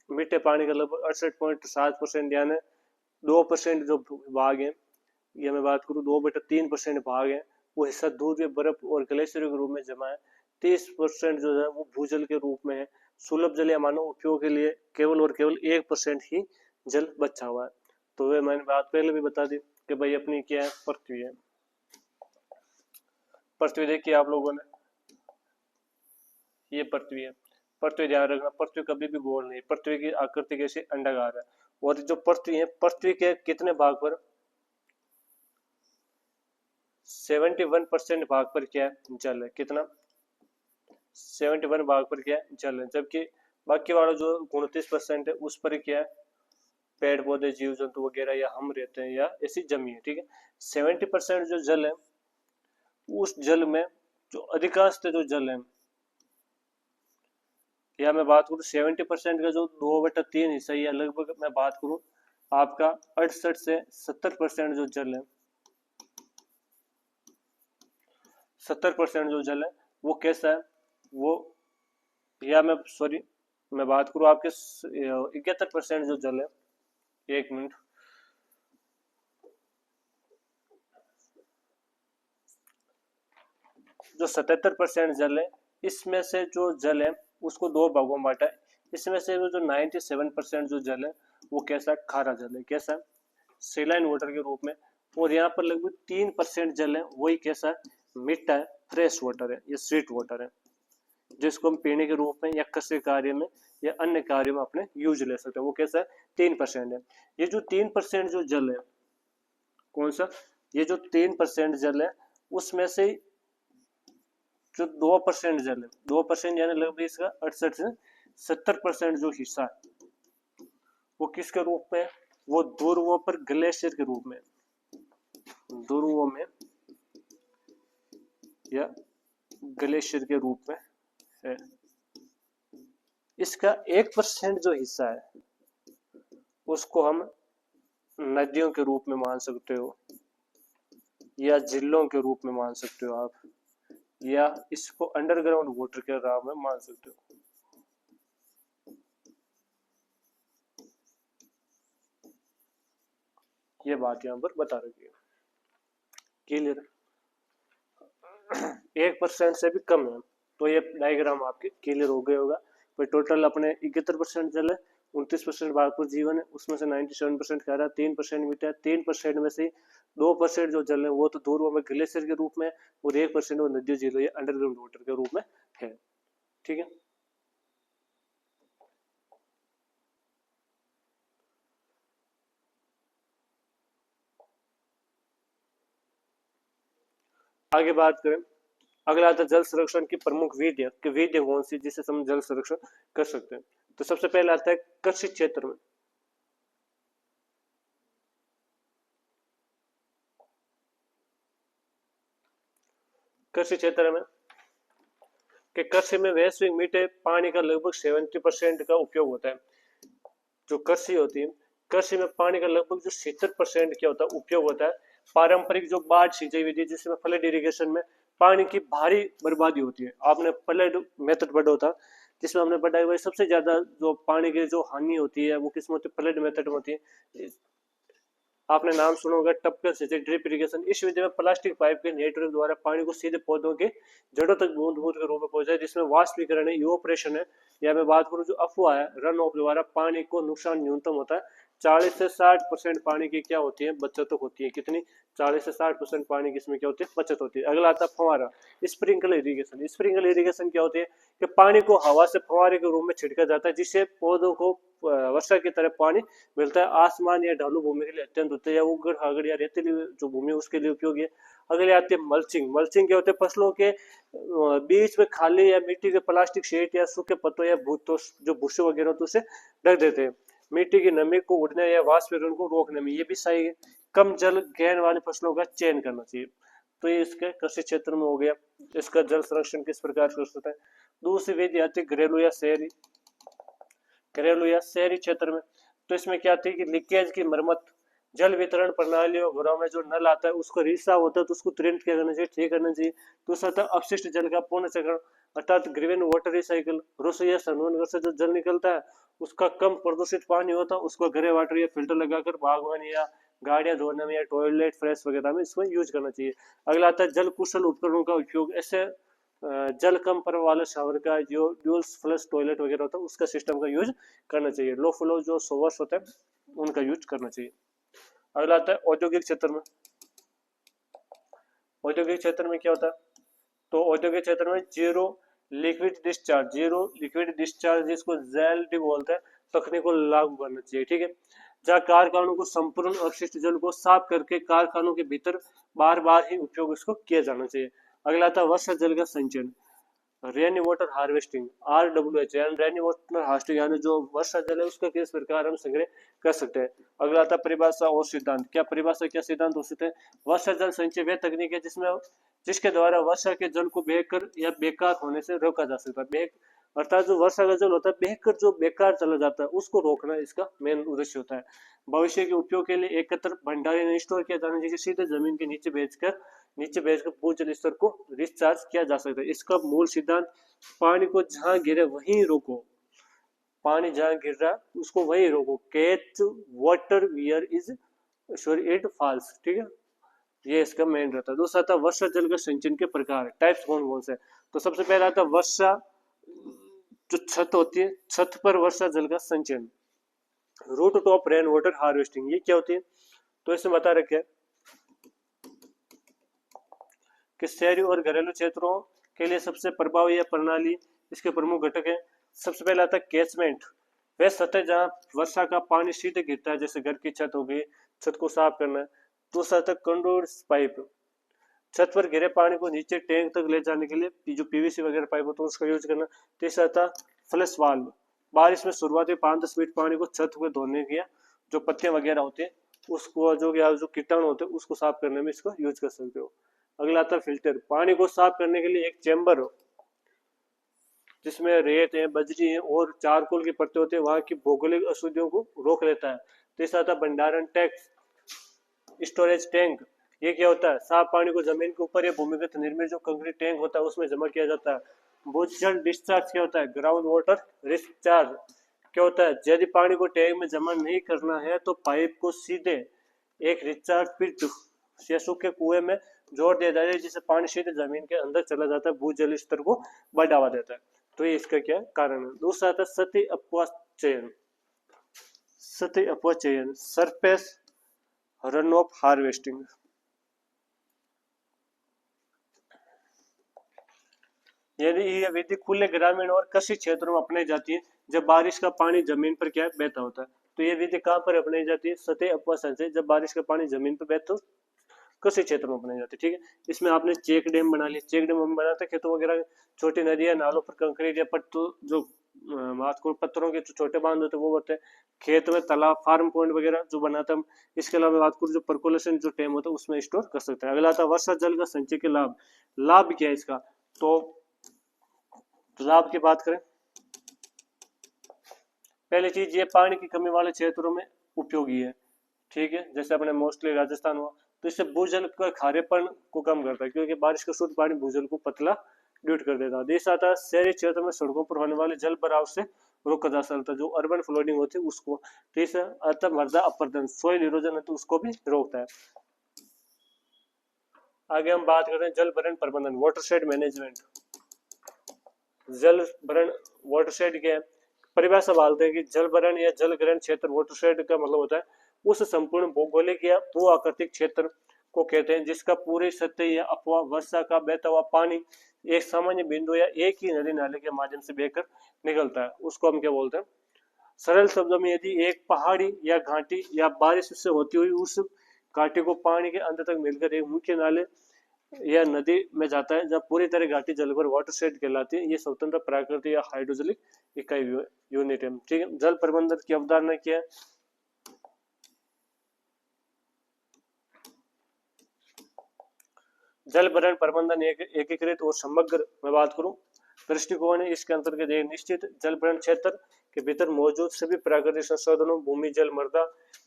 मीठे पानी का लगभग 68.7%, यानी 2% जो भाग है, ये मैं बात करूँ 2/3% भाग है, वो हिस्सा दूध के बर्फ और ग्लेशियर के रूप में जमा है। 30% जो है वो भूजल के रूप में है। सुलभ जल या मानव उपयोग के लिए केवल और केवल 1% ही जल बचा हुआ है। तो वे मैंने बात पहले भी बता दी कि भाई अपनी क्या है, पृथ्वी है। पृथ्वी देखिए आप लोगों ने, ये पृथ्वी है। पृथ्वी ध्यान रखना, पृथ्वी कभी भी गोल नहीं, पृथ्वी की आकृति कैसे अंडाकार है। और जो पृथ्वी है, पृथ्वी के कितने भाग पर, 71% भाग पर क्या है, जल है। कितना? 71 भाग पर क्या है, जल है। जबकि बाकी वाला जो 29% है उस पर क्या है, पेड़ पौधे, जीव जंतु वगैरह, या हम रहते हैं, या ऐसी जमीन है। ठीक है, 70% जो जल है, उस जल में जो अधिकांश जो जल है, या मैं बात करूँ 70% का जो 2/3 हिस्सा, या लगभग मैं बात करूँ आपका 68 से 70% जो जल है, 70% जो जल है वो कैसा है, वो, या मैं बात करूँ आपके 71% जो जल है, एक मिनट, जो 77% जल है, इसमें से जो जल है उसको दो भागों में बांटा है। इसमें से वो जो 97% जो जल है वो कैसा है, खारा जल है। कैसा है? सेलाइन वाटर के रूप में। और यहाँ पर लगभग 3% जल है वही कैसा है, मीठा है, फ्रेश वाटर है, ये स्वीट वाटर है, जिसको हम पीने के रूप में या कृषि कार्य में या अन्य कार्यों में अपने यूज ले सकते हैं। वो कैसा है, 3% है। ये जो 3% जो जल है, कौन सा, ये जो 3% जल है, उसमें से जो 2% जल है, 2% यानी लगभग इसका 68 से 70% जो हिस्सा है वो किसके रूप में है, वो ध्रुवों पर ग्लेशियर के रूप में, ध्रुवों में या ग्लेशियर के रूप में है। इसका 1% जो हिस्सा है उसको हम नदियों के रूप में मान सकते हो, या झीलों के रूप में मान सकते हो आप, या इसको अंडरग्राउंड वाटर के नाम में मान सकते हो। ये बात यहाँ पर बता रखी है, क्लियर? 1% से भी कम है। तो ये डायग्राम आपके क्लियर हो गया होगा। तो टोटल अपने 71% जल है, 29% भाग पर जीवन है, उसमें से 97% कह रहा है, 3% मीठा है। 3% में से 2% जो जल है वो तो ध्रुवों में ग्लेशियर के रूप में, और 1% वो नदियों झीलों या अंडरग्राउंड वाटर के रूप में है। ठीक है, आगे बात करें। अगला आता है जल संरक्षण की प्रमुख विधियां, कि विधियां कौन सी जिससे हम जल संरक्षण कर सकते हैं। तो सबसे पहले आता है कृषि क्षेत्र में। कृषि क्षेत्र में कि कृषि में वैश्विक मीठे पानी का लगभग 70% का उपयोग होता है। जो कृषि होती है, कृषि में पानी का लगभग जो 70% क्या होता है, उपयोग होता है। पारंपरिक जो बाढ़ सिंचाई विधि, जिसमें फ्लड इरिगेशन में पानी की भारी बर्बादी होती है। आपने फ्लड मेथड पढ़ा होता, जिसमें हमने पढ़ा है सबसे ज्यादा जो पानी की जो हानि होती है वो किसमें होती है, फ्लड मेथड में होती है। आपने नाम सुना होगा टपकन सिंचाई, ड्रिप इरिगेशन। इस विधि में प्लास्टिक पाइप के नेटवर्क द्वारा पानी को सीधे पौधों के जड़ों तक बूंद बूंद के रूप में पहुंचाए, जिसमें वाष्पीकरण है, इवोपरेशन है, या मैं बात करूं जो अफवाह है, रन ऑफ द्वारा पानी को नुकसान न्यूनतम होता है। 40 से 60% पानी की क्या होती है, बचत होती है। कितनी? 40 से 60% पानी की इसमें क्या होती है, बचत होती है। अगला आता है फव्वारा, स्प्रिंकल इरिगेशन। स्प्रिंकल इरिगेशन क्या होती है कि पानी को हवा से फव्वारे के रूप में छिड़का जाता है, जिससे पौधों को वर्षा की तरह पानी मिलता है। आसमान या ढालू भूमि के लिए अत्यंत होते हैं, या उगड़ खागड़ या रेतीली जो भूमि है उसके लिए उपयोगी है। अगले आते हैं मल्चिंग। मल्चिंग क्या होते हैं, फसलों के बीच में खाली या मिट्टी के प्लास्टिक शीट या सूखे पत्तों या भूतों जो भूसे वगैरह होते उसे ढक देते हैं। मिट्टी की नमी को उड़ने या वाष्पीकरण को रोकने में ये भी सही है। कम जल गहन वाली फसलों का चयन करना चाहिए। तो ये इसके कृषि क्षेत्र में हो गया। इसका जल संरक्षण किस प्रकार कर सकते हैं। दूसरी विधि आती है घरेलू या शहरी, घरेलू या शहरी क्षेत्र में। तो इसमें क्या आती है कि लीकेज की मरम्मत, जल वितरण प्रणाली और घरों में जो नल आता है उसको रिसाव होता है तो उसको तुरंत क्या करना चाहिए, ठीक करना चाहिए। दूसरा था अपशिष्ट जल का पुनः चक्रण, अर्थात ग्रीन वाटर रिसाइकल। रसोई या स्नान घर से जो जल निकलता है उसका कम प्रदूषित पानी होता है, उसको ग्रे वाटर या फिल्टर लगाकर बागवानी या गाड़ियां धोने में या टॉयलेट फ्रेश वगैरह में इसको यूज करना चाहिए। अगला आता है जल कुशल उपकरणों का उपयोग। ऐसे जल कम प्रवाह वाले शावर का जो ड्यूल फ्लश टॉयलेट वगैरह होता है उसका सिस्टम का यूज करना चाहिए। लो फ्लो जो शॉवर्स होते हैं उनका यूज करना चाहिए। अगला आता है औद्योगिक क्षेत्र में। औद्योगिक क्षेत्र में क्या होता है, तो औद्योगिक क्षेत्र में zero liquid discharge, zero liquid discharge जिसको जेएलडी बोलते हैं, तकनीक को लागू करना चाहिए। ठीक है, जहाँ कारखानों को संपूर्ण अपशिष्ट जल को साफ करके कारखानों के भीतर बार बार ही उपयोग इसको किया जाना चाहिए। अगला आता है वर्षा जल का संचयन, रेनी वाटर हार्वेस्टिंग, RWH यानी रेनी वाटर हार्वेस्टिंग, यानी जो वर्षा जल है उसका किस प्रकार हम संग्रह कर सकते हैं। अगला आता है परिभाषा और सिद्धांत। क्या परिभाषा, क्या सिद्धांत हो सकते हैं। वर्षा जल संचय वह तकनीक है जिसके द्वारा वर्षा के जल को बहकर या बेकार होने से रोका जा सकता है। अर्थात जो वर्षा का जल होता है बहकर जो बेकार चला जाता है उसको रोकना इसका मेन उद्देश्य होता है। भविष्य के उपयोग के लिए एकत्र भंडारण स्टोर किया जाना चाहिए, सीधे जमीन के नीचे भेजकर भूजल स्तर को रिचार्ज किया जा सकता है। इसका मूल सिद्धांत, पानी को जहां गिरे वहीं रोको, पानी जहां गिर रहा है उसको वहीं रोको। Catch water wear is sorry it falls. ठीक है, ये इसका मेन रहता है। दूसरा था वर्षा जल का संचयन के प्रकार, टाइप्स कौन कौन से। तो सबसे पहला आता है वर्षा जो छत होती है, छत पर वर्षा जल का संचयन। Rooftop rain water harvesting, ये क्या होती है, तो इसमें बता रखे कि शहरी और घरेलू क्षेत्रों के लिए सबसे प्रभावी यह प्रणाली, इसके प्रमुख घटक है। सबसे पहले आता है कैचमेंट, वह सतह जहां वर्षा का पानी सीधे गिरता है, जैसे घर की छत हो गई, छत को साफ करना है। दूसरा आता है कंडोर पाइप, छत पर गिरे पानी को नीचे टैंक तक ले जाने के लिए जो पीवीसी वगैरह पाइप होता है उसका यूज करना। तीसरा था फ्लश वाल्व, बारिश में शुरुआती 5-10 मिनट पानी को छत पर धोने की, जो पत्तियां वगैरह होती है उसको जो कीटाणु होते हैं उसको साफ करने में इसको यूज कर सकते हो। अगला आता है फिल्टर, पानी को साफ करने के लिए एक चैम्बर हो जिसमें रेत है, बजरी है और चारकोल की परतें होती है, वहां की भौगोलिक अशुद्धियों को रोक लेता है। तीसरा आता है भंडारण टैंक, स्टोरेज टैंक, ये क्या होता है, साफ पानी को जमीन के ऊपर या भूमिगत निर्मित जो कंक्रीट टैंक होता है उसमें जमा किया जाता है। भूजल डिस्चार्ज क्या होता है, ग्राउंड वाटर डिस्चार्ज क्या होता है, यदि पानी को टैंक में जमा नहीं करना है तो पाइप को सीधे एक रिचार्ज पिट या सूखे कुएं में जोड़ दिया जाता है, जिससे पानी सीधे जमीन के अंदर चला जाता है, भूजल स्तर को बढ़ावा देता है। तो ये इसका क्या कारण है। दूसरा आता है सतही अपवाचयन, सतही अपवाचयन सरफेस रन ऑफ हार्वेस्टिंग। यदि यह विधि खुले ग्रामीण और कृषि क्षेत्रों में अपनाई जाती है जब बारिश का पानी जमीन पर क्या बहता होता है। तो ये विधि कहाँ पर अपनाई जाती है, सतही अपवासन से, जब बारिश का पानी जमीन पर बहता कृषि क्षेत्र में अपनाई जाती है। ठीक है, इसमें आपने चेक डैम बना लिया, चेक डैम हम बनाते खेतों वगैरह, छोटी नदियां नालों पर कंक्रीट या पत्तों जो पत्थरों के जो छोटे बांध होते हैं वो होते हैं। खेत में तालाब फार्म पॉइंट वगैरह जो बनाते हम। इसके अलावा बात करूँ जो परकोलेशन जो टैंक होता है उसमें स्टोर कर सकते हैं। अगला आता है वर्षा जल का संचय के लाभ। लाभ क्या है इसका, तो लाभ की बात करें, पहली चीज ये पानी की कमी वाले क्षेत्रों में उपयोगी है। ठीक है, जैसे अपने मोस्टली राजस्थान हुआ, तो इससे भूजल का खारेपन को कम करता है क्योंकि बारिश का शुद्ध पानी भूजल को पतला ड्यूट कर देता है। देश आता है शहरी क्षेत्र में सड़कों पर होने वाले जल भराव से रोका जा सकता है, जो अर्बन फ्लोडिंग होती है उसको। तीसरा आता है मृदा अपरदन, सोइल इरोजन है तो उसको भी रोकता है। आगे हम बात करते हैं जल भरण प्रबंधन, वाटरशेड मैनेजमेंट। जल भरण वाटरशेड क्या है, परिभाषा डालते हैं कि जल भरण या जल ग्रहण क्षेत्र, वाटरशेड का मतलब होता है उस संपूर्ण भौगोलिक या भू आकृतिक क्षेत्र को कहते हैं जिसका पूरी सतह या अथवा वर्षा का बहता हुआ पानी एक सामान्य बिंदु या एक ही नदी नाले के माध्यम से बहकर निकलता है, उसको हम क्या बोलते हैं। सरल शब्दों में यदि एक पहाड़ी या घाटी या बारिश से होती हुई उस घाटी को पानी के अंत तक मिलकर एक मुख्य नाले या नदी में जाता है, जब पूरी तरह घाटी जलभर वाटरशेड कहलाती है। ये स्वतंत्र प्राकृतिक या हाइड्रोजलिक इकाई यूनिट है। ठीक है, जल प्रबंधन की अवधारणा क्या है। जल भरण प्रबंधन एक एकीकृत और समग्र मैं बात करूं दृष्टिकोण है। इसके अंतर्गत एक निश्चित जल भरण क्षेत्र के भीतर मौजूद सभी प्राकृतिक संसाधनों, भूमि, जल, मृदा,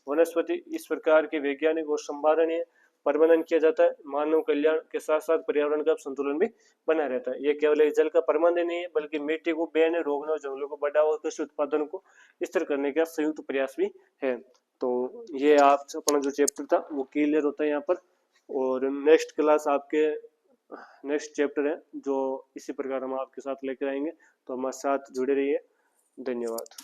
वनस्पति, इस प्रकार के वैज्ञानिक और संभावनीय प्रबंधन किया जाता है। मानव कल्याण के साथ साथ पर्यावरण का संतुलन भी बना रहता है। ये केवल एक जल का प्रबंधन नहीं है, बल्कि मिट्टी को बहने रोकने और जंगलों को बढ़ावा और कृषि उत्पादन को स्थिर करने का संयुक्त प्रयास भी है। तो ये आप अपना जो चैप्टर था वो क्लियर होता है यहाँ पर। और नेक्स्ट क्लास आपके नेक्स्ट चैप्टर है जो इसी प्रकार हम आपके साथ लेकर आएंगे, तो हमारे साथ जुड़े रहिए। धन्यवाद।